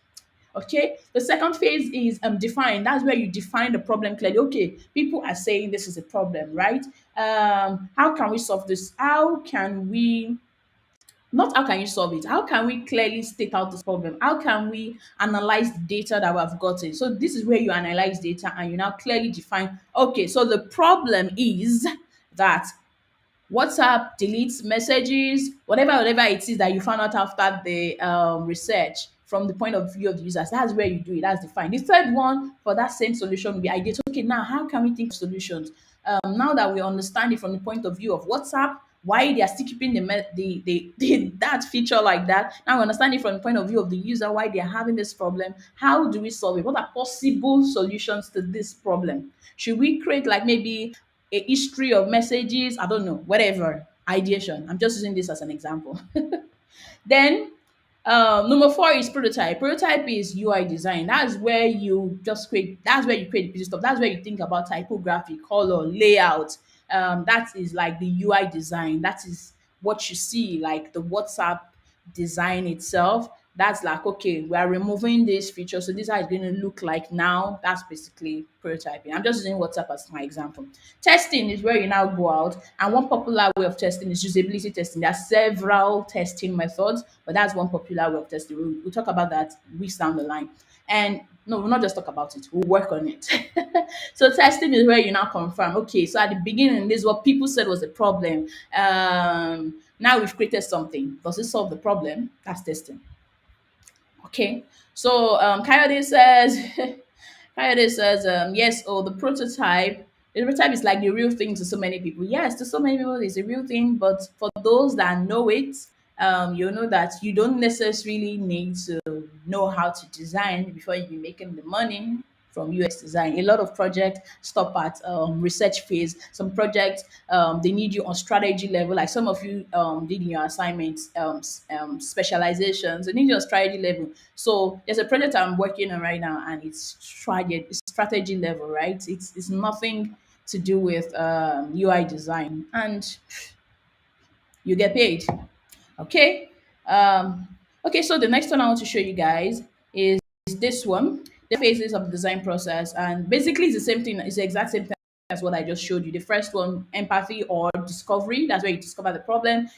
Okay. The second phase is define. That's where you define the problem clearly. Okay, people are saying this is a problem, right? How can we solve this? Not how can you solve it? How can we clearly state out this problem? How can we analyze the data that we have gotten? So this is where you analyze data and you now clearly define, okay, so the problem is that WhatsApp deletes messages, whatever it is that you found out after the research from the point of view of the users. That's where you do it. That's defined. The third one for that same solution will be ideate. Okay, now how can we think of solutions? Now that we understand it from the point of view of WhatsApp, why they are still keeping that feature like that. Now we understand it from the point of view of the user, why they are having this problem. How do we solve it? What are possible solutions to this problem? Should we create like maybe a history of messages? I don't know, whatever. Ideation. I'm just using this as an example. Then number four is prototype. Prototype is UI design. That's where you create the piece of stuff. That's where you think about typography, color, layout. That is like the UI design. That is what you see, like the WhatsApp design itself. That's like, okay, we are removing this feature, so this is how it's going to look like now. That's basically prototyping. I'm just using WhatsApp as my example. Testing is where you now go out, and one popular way of testing is usability testing. There are several testing methods, but that's one popular way of testing. We'll talk about that weeks down the line. And no, we'll not just talk about it, we'll work on it. So testing is where you now confirm, okay, so at the beginning, this is what people said was the problem. Now we've created something. Does it solve the problem? That's testing. Okay. So Coyote says, yes, oh, the prototype is like the real thing to so many people. Yes, to so many people, it's a real thing, but for those that know it, you'll know that you don't necessarily need to know how to design before you be making the money from UX design. A lot of projects stop at research phase. Some projects they need you on strategy level. Like some of you did in your assignments, specializations. They need you on strategy level. So there's a project I'm working on right now, and it's strategy level, right? It's nothing to do with UI design, and you get paid. Okay. Um, okay, so the next one I want to show you guys is this one, the phases of the design process. And basically it's the same thing, it's the exact same thing as what I just showed you. The first one, empathy or discovery, that's where you discover the problem.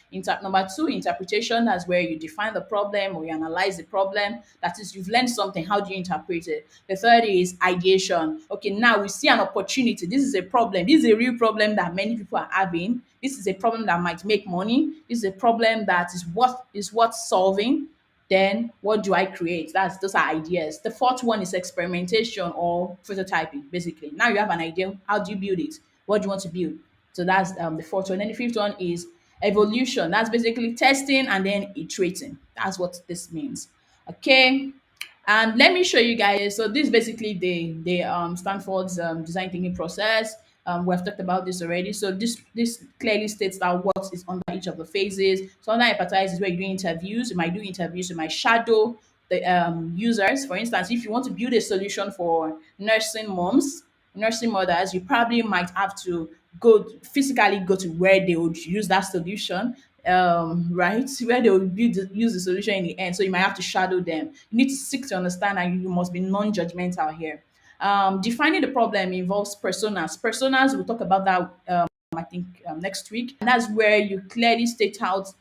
Number two, interpretation, that's where you define the problem or you analyze the problem. That is, you've learned something, how do you interpret it? The third is ideation. Okay, now we see an opportunity. This is a problem. This is a real problem that many people are having. This is a problem that might make money. This is a problem that is worth solving. Then what do I create? Those are ideas. The fourth one is experimentation or prototyping, basically. Now you have an idea. How do you build it? What do you want to build? So that's the fourth one. And the fifth one is evolution. That's basically testing and then iterating. That's what this means. Okay. And let me show you guys. So this is basically the Stanford's design thinking process. We've talked about this already. So this clearly states that what is under each of the phases. So under empathize is where you do interviews. You might do interviews. You might shadow the users. For instance, if you want to build a solution for nursing mothers, you probably might have to physically go to where they would use that solution, right? Where they will use the solution in the end. So you might have to shadow them. You need to seek to understand, and you must be non-judgmental here. Defining the problem involves personas. Personas, we'll talk about that I think next week. And that's where you clearly state out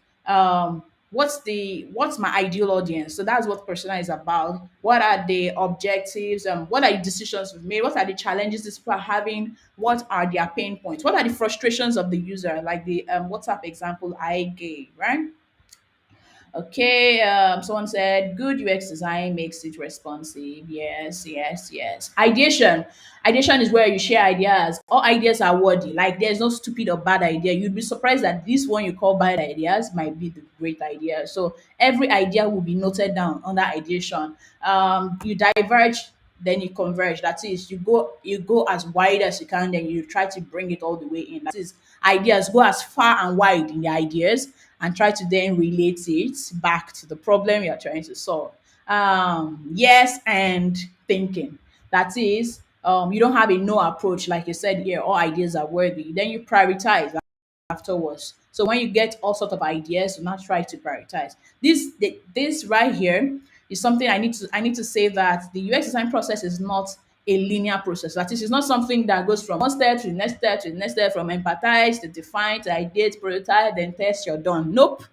what's my ideal audience. So that's what persona is about. What are the objectives? What are the decisions we've made? What are the challenges these people are having? What are their pain points? What are the frustrations of the user? Like the WhatsApp example I gave, right? Okay, someone said good UX design makes it responsive. Yes, yes, yes. Ideation. Ideation is where you share ideas. All ideas are worthy. Like there's no stupid or bad idea. You'd be surprised that this one you call bad ideas might be the great idea. So every idea will be noted down under ideation. You diverge, then you converge. That is, you go as wide as you can, then you try to bring it all the way in. That is, ideas go as far and wide in the ideas and try to then relate it back to the problem you're trying to solve. Yes, and thinking. That is, you don't have a no approach, like you said here, all ideas are worthy. Then you prioritize afterwards. So when you get all sort of ideas, you now try to prioritize. This right here is something I need to say that the UX design process is not a linear process. That is, it's not something that goes from one step to the next step to the next step, from empathize to define to ideate, prototype, then test, you're done. Nope.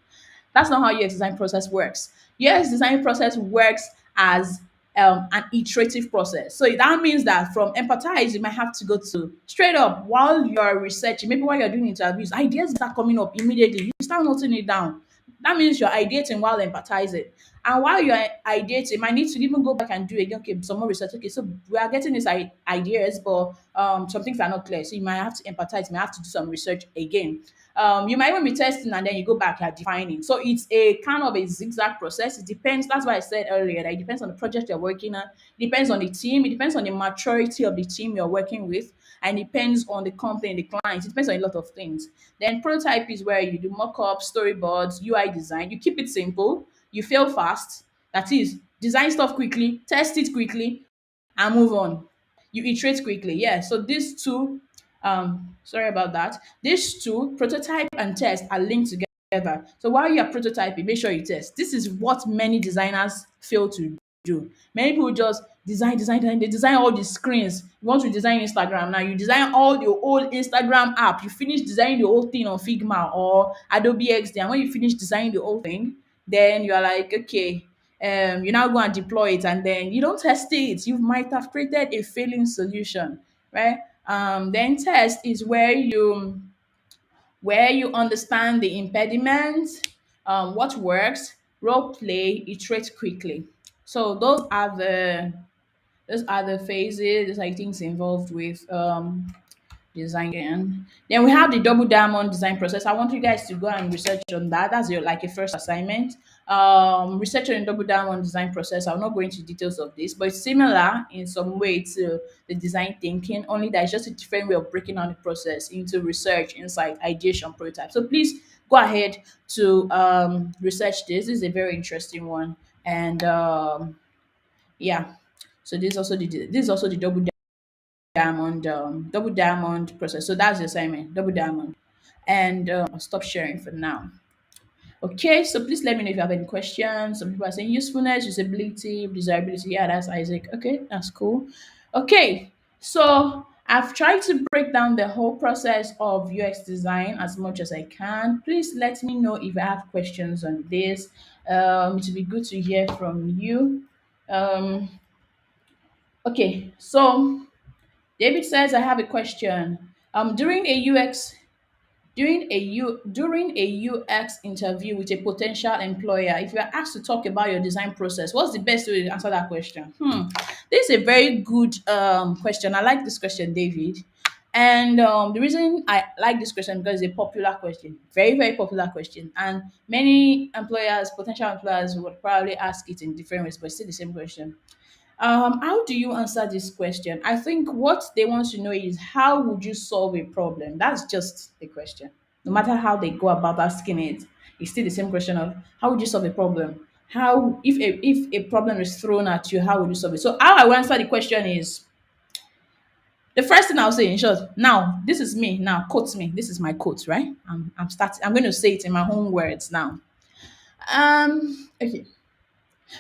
That's not how UX design process works. UX design process works as an iterative process. So that means that from empathize, you might have to go to straight up while you're researching, maybe while you're doing interviews, ideas start coming up immediately. You start noting it down. That means you're ideating while empathizing. And while you're ideating, you might need to even go back and do again, okay, some more research. Okay, so we are getting these ideas, but some things are not clear. So you might have to empathize, you might have to do some research again. You might even be testing and then you go back, you're defining. So it's a kind of a zigzag process. It depends. That's why I said earlier that it depends on the project you're working on. It depends on the team. It depends on the maturity of the team you're working with. And it depends on the company, the client. It depends on a lot of things. Then prototype is where you do mock-ups, storyboards, UI design. You keep it simple. You fail fast. That is, design stuff quickly, test it quickly, and move on. You iterate quickly. Yeah. So these two, sorry about that. These two, prototype and test, are linked together. So while you're prototyping, make sure you test. This is what many designers fail to do. Many people just design, design, design. They design all the screens. You want to design Instagram now. You design all your old Instagram app. You finish designing the whole thing on Figma or Adobe XD. And when you finish designing the whole thing, then you're like, okay, you now go and deploy it, and then you don't test it. You might have created a failing solution, right? Then test is where you understand the impediments, what works, role play, iterate quickly. So those are the phases, those are things involved with design again. Then we have the double diamond design process. I want you guys to go and research on that. That's your like a first assignment. Research on the double diamond design process. I'll not go into details of this, but it's similar in some way to the design thinking, only that it's just a different way of breaking down the process into research, insight, ideation, prototype. So please go ahead to research this. This is a very interesting one. And yeah. So this is also the double diamond process. So that's the assignment, double diamond. And I'll stop sharing for now. Okay, so please let me know if you have any questions. Some people are saying usefulness, usability, desirability. Yeah, that's Isaac. Okay, that's cool. Okay, so I've tried to break down the whole process of UX design as much as I can. Please let me know if you have questions on this. It would be good to hear from you. Um, okay, so David says, I have a question. During a UX interview with a potential employer, if you are asked to talk about your design process, what's the best way to answer that question? This is a very good question. I like this question, David. And the reason I like this question because it's a popular question, very, very popular question. And many employers, potential employers, would probably ask it in different ways, but it's still the same question. How do you answer this question? I think what they want to know is how would you solve a problem? That's just the question. No matter how they go about asking it, it's still the same question of how would you solve a problem? How if a problem is thrown at you, how would you solve it? So how I will answer the question is the first thing I'll say in short, now this is me. Now quote me. This is my quote, right? I'm starting I'm going to say it in my own words now. Okay.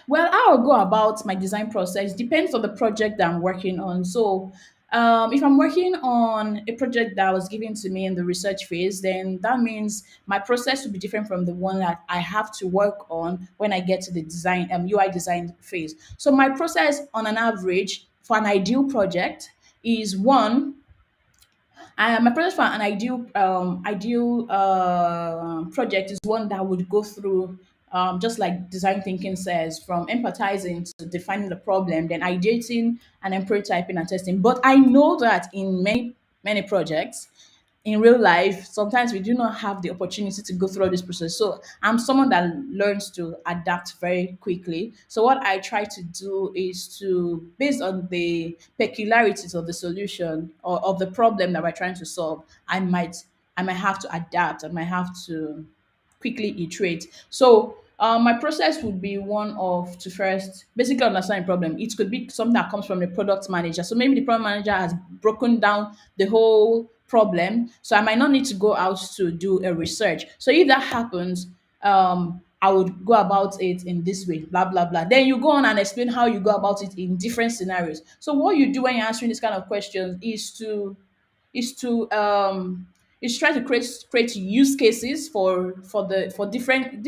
Well, how I'll go about my design process depends on the project that I'm working on. So, if I'm working on a project that was given to me in the research phase, then that means my process will be different from the one that I have to work on when I get to the design UI design phase. So, my process on an average for an ideal project is one. My process for an ideal project is one that would go through just like design thinking says, from empathizing to defining the problem, then ideating and then prototyping and testing. But I know that in many projects, in real life, sometimes we do not have the opportunity to go through all this process. So I'm someone that learns to adapt very quickly. So what I try to do is to, based on the peculiarities of the solution or of the problem that we're trying to solve, I might have to adapt. I might have to quickly iterate. So my process would be one of to first basically understand the problem. It could be something that comes from the product manager. So maybe the product manager has broken down the whole problem. So I might not need to go out to do a research. So if that happens, I would go about it in this way, blah blah blah. Then you go on and explain how you go about it in different scenarios. So what you do when you're answering this kind of questions is to is try to create use cases for different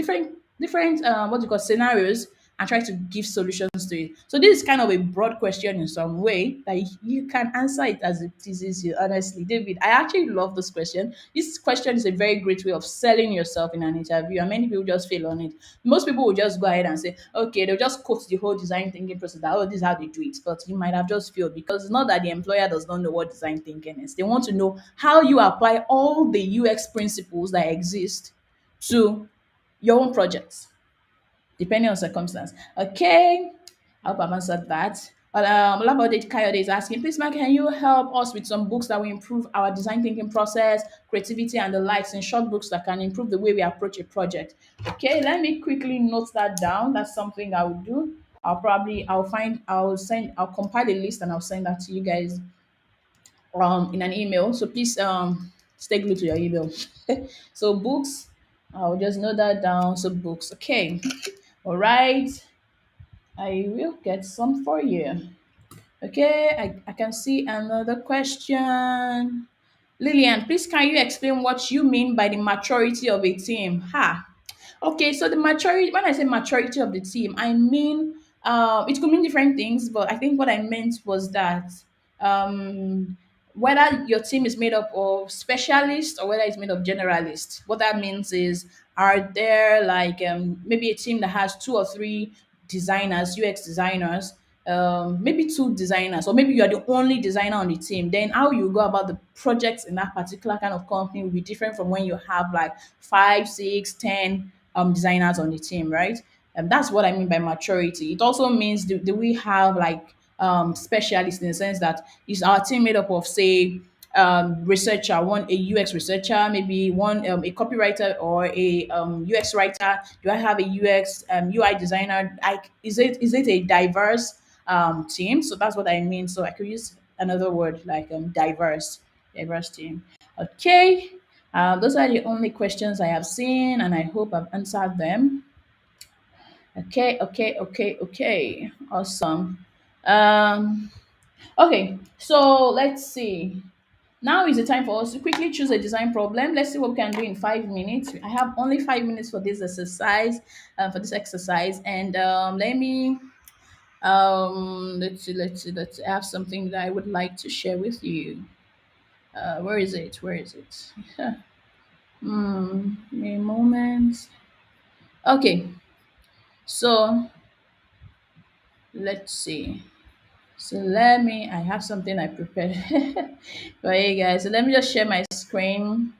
what do you call scenarios and try to give solutions to it. So this is kind of a broad question in some way that you can answer it as it pleases you. Honestly, David, I actually love this question. This question is a very great way of selling yourself in an interview, and many people just fail on it. Most people will just go ahead and say, okay, they'll just quote the whole design thinking process that, oh, this is how they do it. But you might have just failed because it's not that the employer does not know what design thinking is. They want to know how you apply all the UX principles that exist to your own projects depending on circumstance. Okay, I hope I've answered that. Olabode Kayode is asking, please, Mark, can you help us with some books that will improve our design thinking process, creativity, and the likes, in short books that can improve the way we approach a project? Okay, let me quickly note that down. That's something I will do. I'll compile a list and I'll send that to you guys in an email. So please stay glued to your email. So books, I'll just note that down. So books, okay. All right. I will get some for you. Okay, I can see another question. Lillian, please can you explain what you mean by the maturity of a team? Ha. Okay, so the maturity, when I say maturity of the team, I mean it could mean different things, but I think what I meant was that um, whether your team is made up of specialists or whether it's made of generalists. What that means is, are there like maybe a team that has two or three designers, UX designers, maybe two designers, or maybe you are the only designer on the team, then how you go about the projects in that particular kind of company will be different from when you have like five, six, 10 designers on the team, right? And that's what I mean by maturity. It also means, do we have like specialists, in the sense that is our team made up of, say, researcher, one a UX researcher, maybe one a copywriter, or a UX writer. Do I have a UX UI designer? Like, is it a diverse team? So that's what I mean. So I could use another word like diverse team. Okay. Those are the only questions I have seen, and I hope I've answered them. Okay, okay, okay, okay. Awesome. Um, okay, so let's see. Now is the time for us to quickly choose a design problem. Let's see what we can do in 5 minutes. I have only 5 minutes for this exercise, and let me let's see. I have something that I would like to share with you. Where is it? Where is it? Give me a moment. Okay, so let's see. So I have something I prepared for you guys. So let me just share my screen.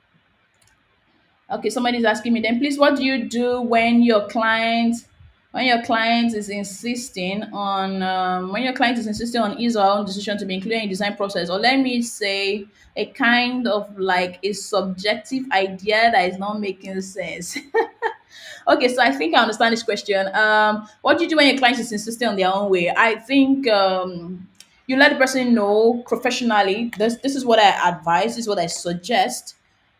Okay, somebody's asking me then, please, what do you do when your client is insisting on his or her own decision to be included in design process, or let me say a kind of like a subjective idea that is not making sense. Okay, so I think I understand this question. What do you do when your client is insisting on their own way? I think you let the person know professionally. This is what I advise. This is what I suggest.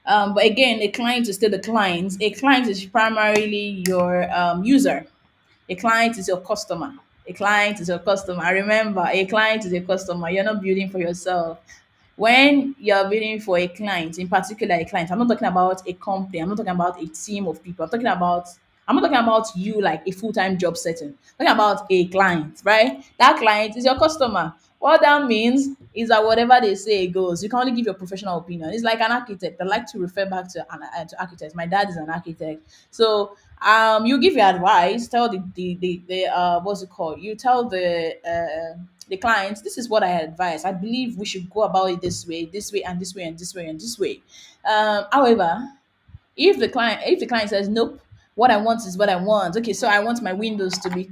But again, a client is still the client. A client is primarily your user. A client is your customer. A client is your customer. Remember, a client is a customer. You're not building for yourself. When you're bidding for a client, in particular a client, I'm not talking about a company, I'm not talking about a team of people. I'm not talking about you like a full-time job setting. I'm talking about a client, right? That client is your customer. What that means is that whatever they say goes. You can only give your professional opinion. It's like an architect. I like to refer back to architects. My dad is an architect. So you give your advice, tell the what's it called? You tell the clients, this is what I advise. I believe we should go about it this way, and this way, and this way, and this way. However, if the client says nope, what I want is what I want. Okay, so I want my windows to be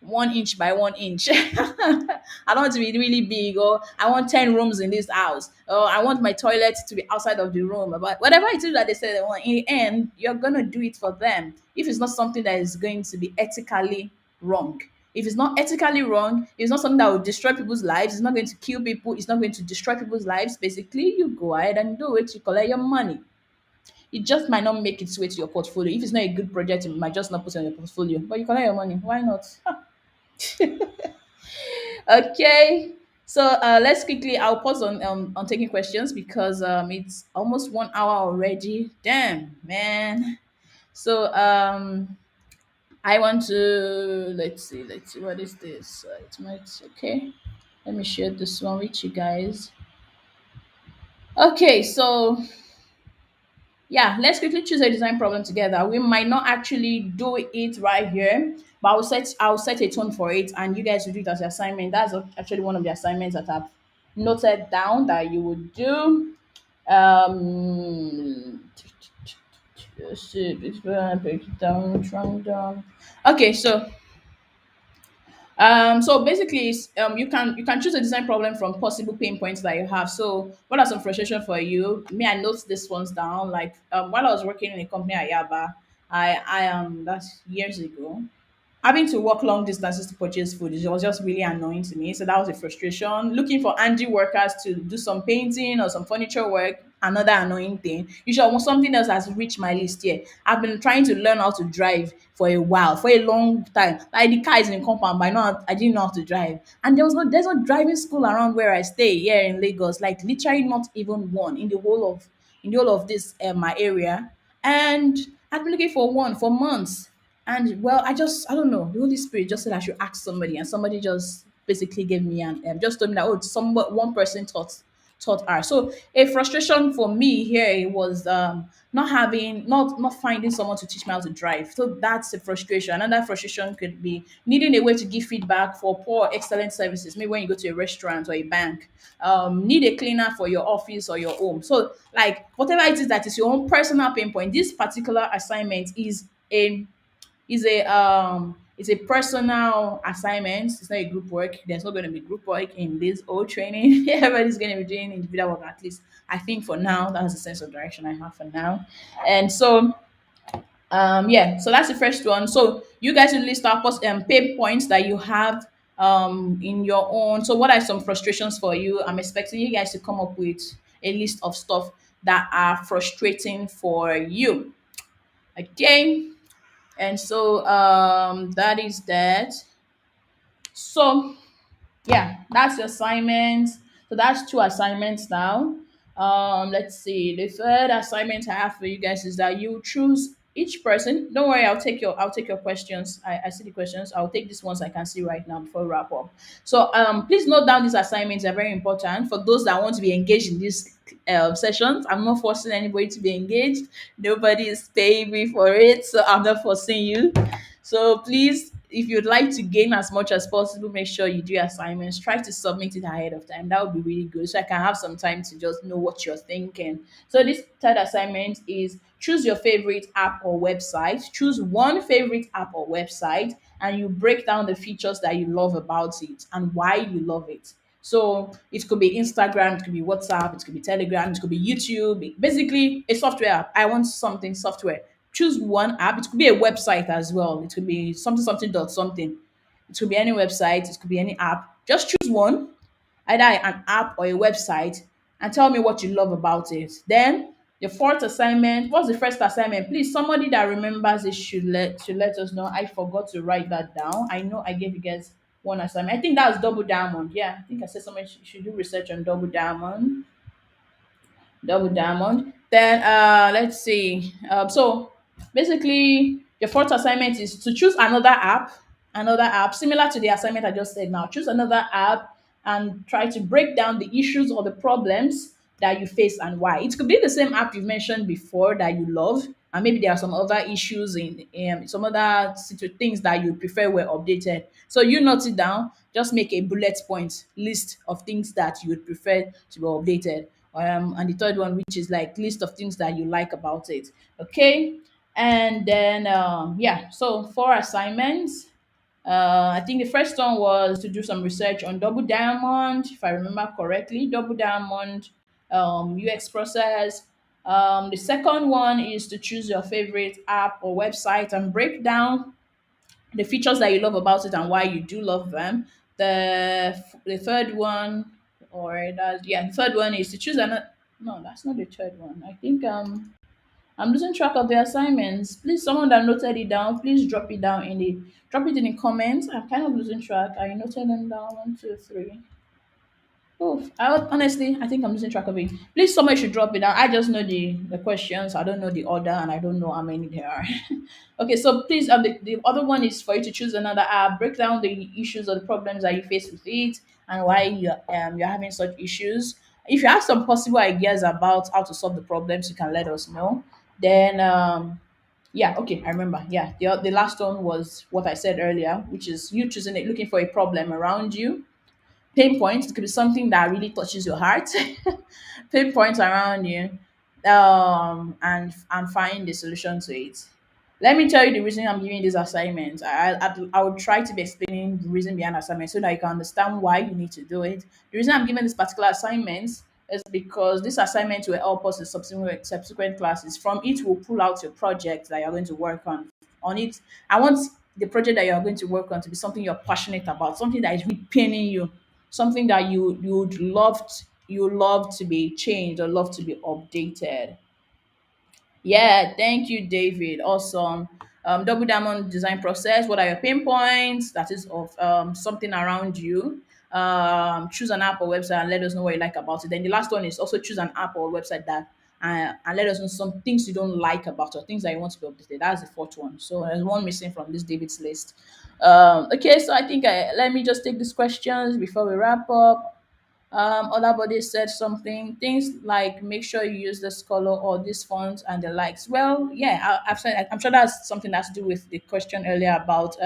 1 inch by 1 inch. I don't want to be really big, or I want 10 rooms in this house, or I want my toilet to be outside of the room. But whatever it is that they say they want, in the end, you're gonna do it for them. If it's not something that is going to be ethically wrong. If it's not ethically wrong, it's not something that will destroy people's lives, it's not going to kill people, it's not going to destroy people's lives. Basically, you go ahead and do it, you collect your money. It just might not make its way to your portfolio. If it's not a good project, it might just not put it on your portfolio. But you collect your money. Why not? Okay. So let's quickly. I'll pause on taking questions because it's almost 1 hour already. Damn, man. So I want to let's see what is this. It might okay. Let me share this one with you guys. Okay, so yeah, let's quickly choose a design problem together. We might not actually do it right here, but I'll set a tone for it, and you guys will do it as your assignment. That's actually one of the assignments that I've noted down that you would do. Let's see, break it down, trunk down. Okay, so basically, you can choose a design problem from possible pain points that you have. So, what are some frustration for you? Me, I note this ones down. Like while I was working in a company at Yaba, that's years ago. Having to walk long distances to purchase food, it was just really annoying to me. So that was a frustration. Looking for handy workers to do some painting or some furniture work, another annoying thing. You should something else has reached my list here. I've been trying to learn how to drive for a while, for a long time. Like the car is in the compound, but I didn't know how to drive. And there's no driving school around where I stay here in Lagos. Like literally not even one in the whole of this my area. And I've been looking for one for months. And well, I don't know. The Holy Spirit just said I should ask somebody, and somebody just basically gave me just told me that, oh, one person taught thought are. So a frustration for me here was not finding someone to teach me how to drive. So that's a frustration. Another frustration could be needing a way to give feedback for poor excellent services. Maybe when you go to a restaurant or a bank, need a cleaner for your office or your home. So like whatever it is that is your own personal pain point, this particular assignment a is a personal assignment. It's not a group work. There's not going to be group work in this whole training. Everybody's going to be doing individual work, at least I think for now. That's the sense of direction I have for now. And so yeah, so that's the first one. So you guys will list out pain points that you have in your own. So what are some frustrations for you? I'm expecting you guys to come up with a list of stuff that are frustrating for you. Okay. And so that is that. So yeah, that's your assignment. So that's two assignments now. Let's see. The third assignment I have for you guys is that you choose each person. Don't worry, I'll take your questions. I see the questions. I'll take these ones I can see right now before we wrap up. So please note down these assignments are very important for those that want to be engaged in these sessions. I'm not forcing anybody to be engaged. Nobody is paying me for it, so I'm not forcing you. So please, if you'd like to gain as much as possible, make sure you do your assignments. Try to submit it ahead of time. That would be really good. So I can have some time to just know what you're thinking. So this third assignment is choose your favorite app or website. Choose one favorite app or website and you break down the features that you love about it and why you love it. So it could be Instagram, it could be WhatsApp, it could be Telegram, it could be YouTube. Basically, a software app. I want something software. Choose one app. It could be a website as well. It could be something something dot something. It could be any website. It could be any app. Just choose one, either an app or a website, and tell me what you love about it. Then the fourth assignment. What's the first assignment? Please, somebody that remembers it should let us know. I forgot to write that down. I know I gave you guys one assignment. I think that was double diamond. Yeah, I think I said somebody should do research on double diamond. Double diamond. Then let's see. So basically your fourth assignment is to choose another app similar to the assignment I just said now. Choose another app and try to break down the issues or the problems that you face and why. It could be the same app you mentioned before that you love, and maybe there are some other issues in some other things that you prefer were updated. So you note it down, just make a bullet point list of things that you would prefer to be updated. And the third one, which is like list of things that you like about it. Okay. And then yeah, so four assignments. I think the first one was to do some research on Double Diamond, if I remember correctly. Double Diamond UX process. The second one is to choose your favorite app or website and break down the features that you love about it and why you do love them. The third one, or that yeah, the third one is to choose another. No, that's not the third one. I think I'm losing track of the assignments. Please, someone that noted it down, please drop it in the comments. I'm kind of losing track. I noted them down. One, two, three. Oh, honestly, I think I'm losing track of it. Please, somebody should drop it down. I just know the questions. I don't know the order, and I don't know how many there are. Okay, so please, the other one is for you to choose another app, break down the issues or the problems that you face with it, and why you're having such issues. If you have some possible ideas about how to solve the problems, you can let us know. Then yeah, okay, I remember. Yeah, the last one was what I said earlier, which is you choosing it, looking for a problem around you. Pain points. It could be something that really touches your heart. Pain points around you, and find the solution to it. Let me tell you the reason I'm giving this assignment. I will try to be explaining the reason behind assignment so that you can understand why you need to do it. The reason I'm giving this particular assignment is because this assignment will help us in subsequent classes. From it, we'll pull out your project that you're going to work on it. I want the project that you're going to work on to be something you're passionate about, something that is really paining you, something that you love to be changed or love to be updated. Yeah, thank you, David. Awesome. Double diamond design process. What are your pain points? That is of something around you. Choose an app or website and let us know what you like about it. Then the last one is also choose an app or website that and let us know some things you don't like about or things that you want to be updated. That's the fourth one. So there's one missing from this David's list. Okay, so I think let me just take these questions before we wrap up. Other bodies said something things like make sure you use this color or this font and the likes. Well, yeah, I've said, I'm sure that's something that's to do with the question earlier about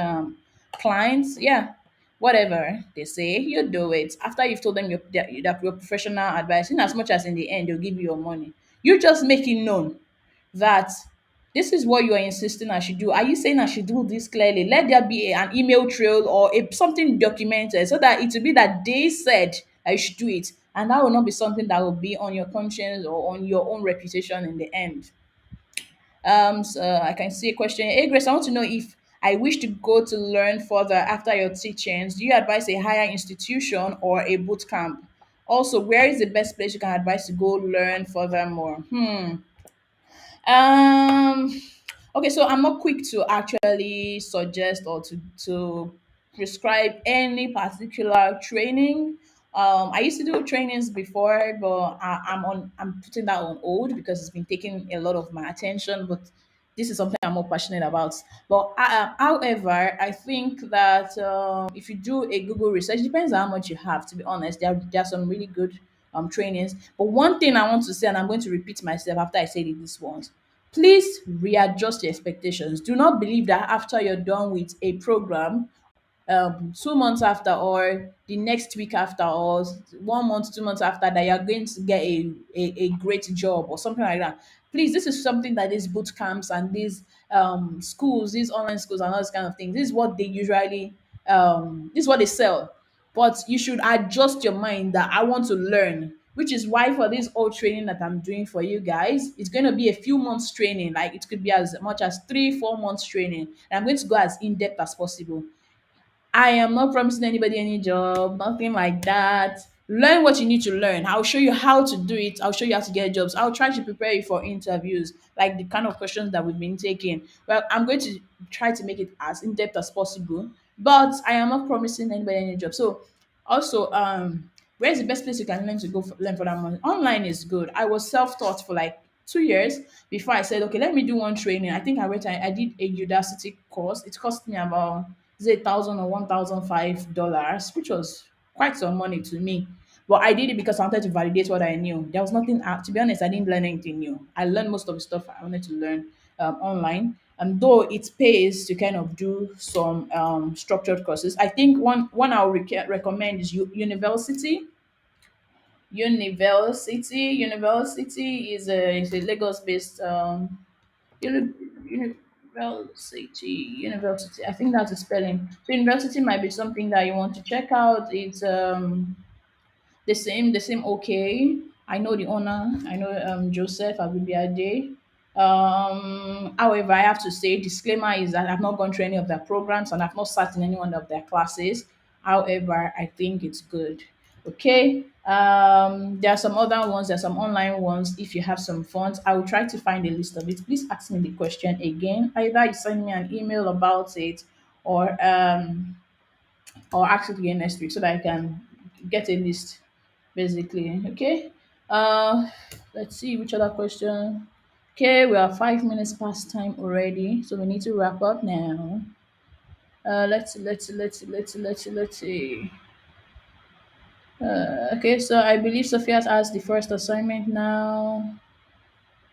clients. Yeah, whatever they say, you do it after you've told them your professional advice. In as much as in the end they'll give you your money, you just make it known that this is what you are insisting I should do. Are you saying I should do this clearly? Let there be an email trail or something documented so that it will be that they said I should do it. And that will not be something that will be on your conscience or on your own reputation in the end. So I can see a question. Hey Grace, I want to know if I wish to go to learn further after your teachings. Do you advise a higher institution or a boot camp? Also, where is the best place you can advise to go learn furthermore? Um, okay, so I'm not quick to actually suggest or to prescribe any particular training. I used to do trainings before, but I'm putting that on hold because it's been taking a lot of my attention. But this is something I'm more passionate about. But however, I think that if you do a Google research, it depends on how much you have. To be honest, there are some really good trainings. But one thing I want to say, and I'm going to repeat myself after I said it this once, please readjust your expectations. Do not believe that after you're done with a program 2 months after or the next week after or 1 month 2 months after that you're going to get a great job or something like that. Please, this is something that these boot camps and these schools, these online schools and all those kind of things, this is what they usually this is what they sell. But you should adjust your mind that I want to learn, which is why for this whole training that I'm doing for you guys, it's going to be a few months training. Like it could be as much as 3 4 months training, and I'm going to go as in depth as possible. I am not promising anybody any job, nothing like that. Learn what you need to learn. I'll show you how to do it. I'll show you how to get jobs. I'll try to prepare you for interviews, like the kind of questions that we've been taking. Well, I'm going to try to make it as in depth as possible, but I am not promising anybody any job. So, also, where's the best place you can learn to learn for that money? Online is good. I was self taught for like 2 years before I said, okay, let me do one training. I think I did a Udacity course. It cost me about is it 1,000 or $1,005, which was quite some money to me. But I did it because I wanted to validate what I knew. There was nothing, to be honest, I didn't learn anything new. I learned most of the stuff I wanted to learn online. And though it pays to kind of do some structured courses, I think one I would recommend is University. University is a Lagos-based Uni- University. I think that's the spelling. So university might be something that you want to check out. It's the same. Okay, I know the owner. I know Joseph Abibiade. However, I have to say disclaimer is that I've not gone through any of their programs and I've not sat in any one of their classes. However, I think it's good. Okay. There are some other ones. There are some online ones. If you have some funds, I will try to find a list of it. Please ask me the question again. Either you send me an email about it, or ask it again next week so that I can get a list basically. Okay. Uh let's see which other question. Okay, we are 5 minutes past time already, so we need to wrap up now. Let's see. Okay, so I believe Sophia's asked the first assignment now.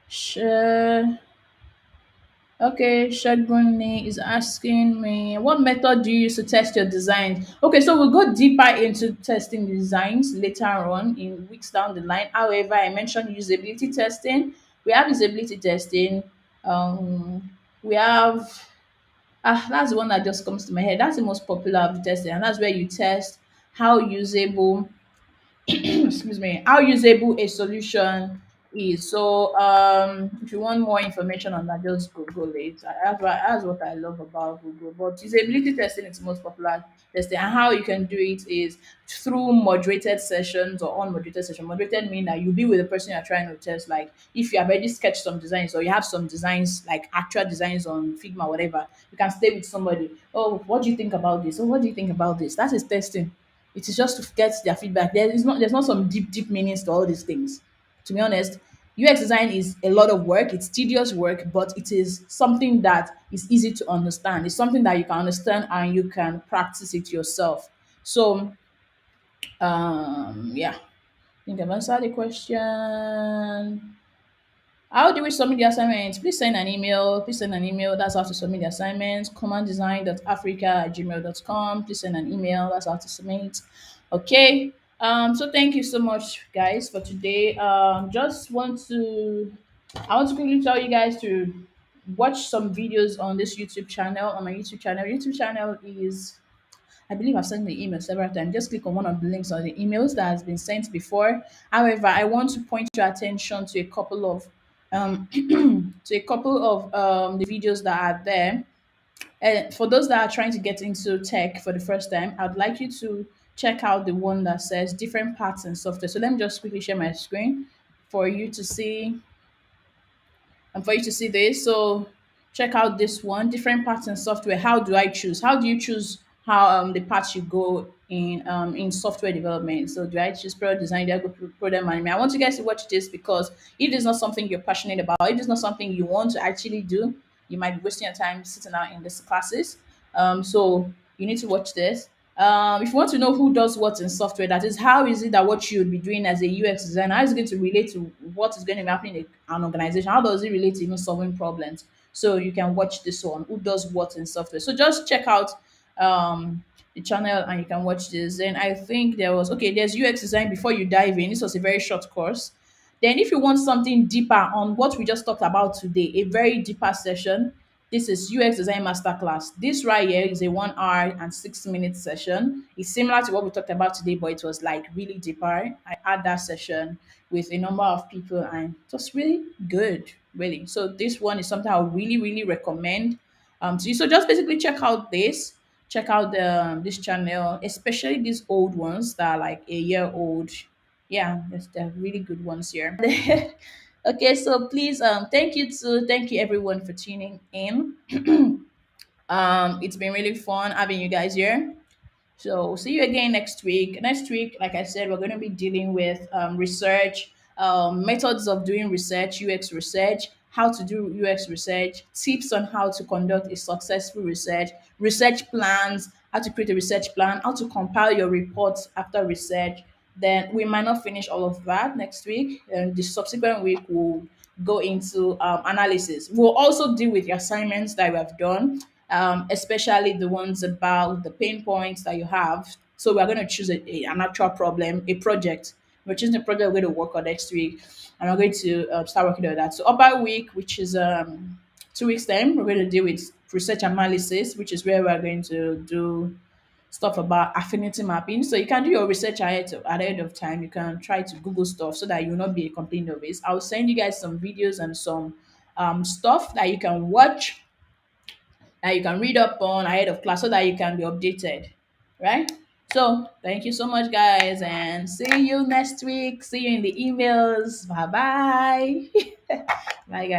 Sure. Okay, Shagunni is asking me, what method do you use to test your designs? Okay, so we'll go deeper into testing designs later on in weeks down the line. However, I mentioned usability testing. We have usability testing. Um, we have that's the one that just comes to my head. That's the most popular of the testing, and that's where you test how usable excuse me, how usable a solution is. So if you want more information on that, just Google it. That's what I love about Google. But usability testing is the most popular testing, and how you can do it is through moderated sessions or unmoderated session. Moderated mean that you'll be with the person you're trying to test. Like if you have already sketched some designs or you have some designs like actual designs on Figma, whatever, you can stay with somebody. Oh, what do you think about this? Oh, what do you think about this? That is testing. It is just to get their feedback. There's not some deep meanings to all these things. To be honest, UX design is a lot of work. It's tedious work, but it is something that is easy to understand. It's something that you can understand and you can practice it yourself. So Yeah, I think I've answered the question. How do we submit the assignments? Please send an email. Please send an email. That's how to submit the assignments. Commanddesign.africa@gmail.com. Please send an email. That's how to submit. Okay. So thank you so much, guys, for today. I want to quickly tell you guys to watch some videos on this YouTube channel, on my YouTube channel. YouTube channel is, I believe I've sent the email several times. Just click on one of the links on the emails that has been sent before. However, I want to point your attention to a couple of the videos that are there. And for those that are trying to get into tech for the first time, I'd like you to check out the one that says different parts in software. So let me just quickly share my screen for you to see and for you to see this. So check out this one, different parts in software. How do I choose? How do you choose how the parts you go in software development? So do I choose product design? Do I go product management? I want you guys to watch this because if it's not something you're passionate about, if it's not something you want to actually do, you might be wasting your time sitting out in these classes. So you need to watch this. If you want to know who does what in software, that is, how is it that what you would be doing as a UX designer, how is it going to relate to what is going to be happening in an organization? How does it relate to even solving problems? So you can watch this one, who does what in software. So just check out the channel and you can watch this. Then I think there's UX design before you dive in. This was a very short course. Then, if you want something deeper on what we just talked about today, a very deeper session, this is UX Design Masterclass. This right here is a 1 hour and 6 minute session. It's similar to what we talked about today, but it was like really deeper. I had that session with a number of people and it was really good, really. So this one is something I would really, really recommend to you. So just basically check out this channel, especially these old ones that are like a year old. Yeah, they're really good ones here. Okay, so please thank you everyone for tuning in. It's been really fun having you guys here. So see you again next week. Next week, like I said, we're going to be dealing with research, methods of doing research, UX research, how to do UX research, tips on how to conduct a successful research, research plans, how to create a research plan, how to compile your reports after research. Then we might not finish all of that next week. And the subsequent week will go into analysis. We'll also deal with the assignments that we have done, especially the ones about the pain points that you have. So we're going to choose an actual problem, a project. We're choosing a project we're going to work on next week, and we're going to start working on that. So upper week, which is 2 weeks time, we're going to deal with research analysis, which is where we're going to do stuff about affinity mapping. So you can do your research ahead of time. You can try to Google stuff so that you'll not be a complete novice. I'll send you guys some videos and some stuff that you can watch, that you can read up on ahead of class so that you can be updated. Right? So thank you so much, guys, and see you next week. See you in the emails. Bye bye. Bye, guys.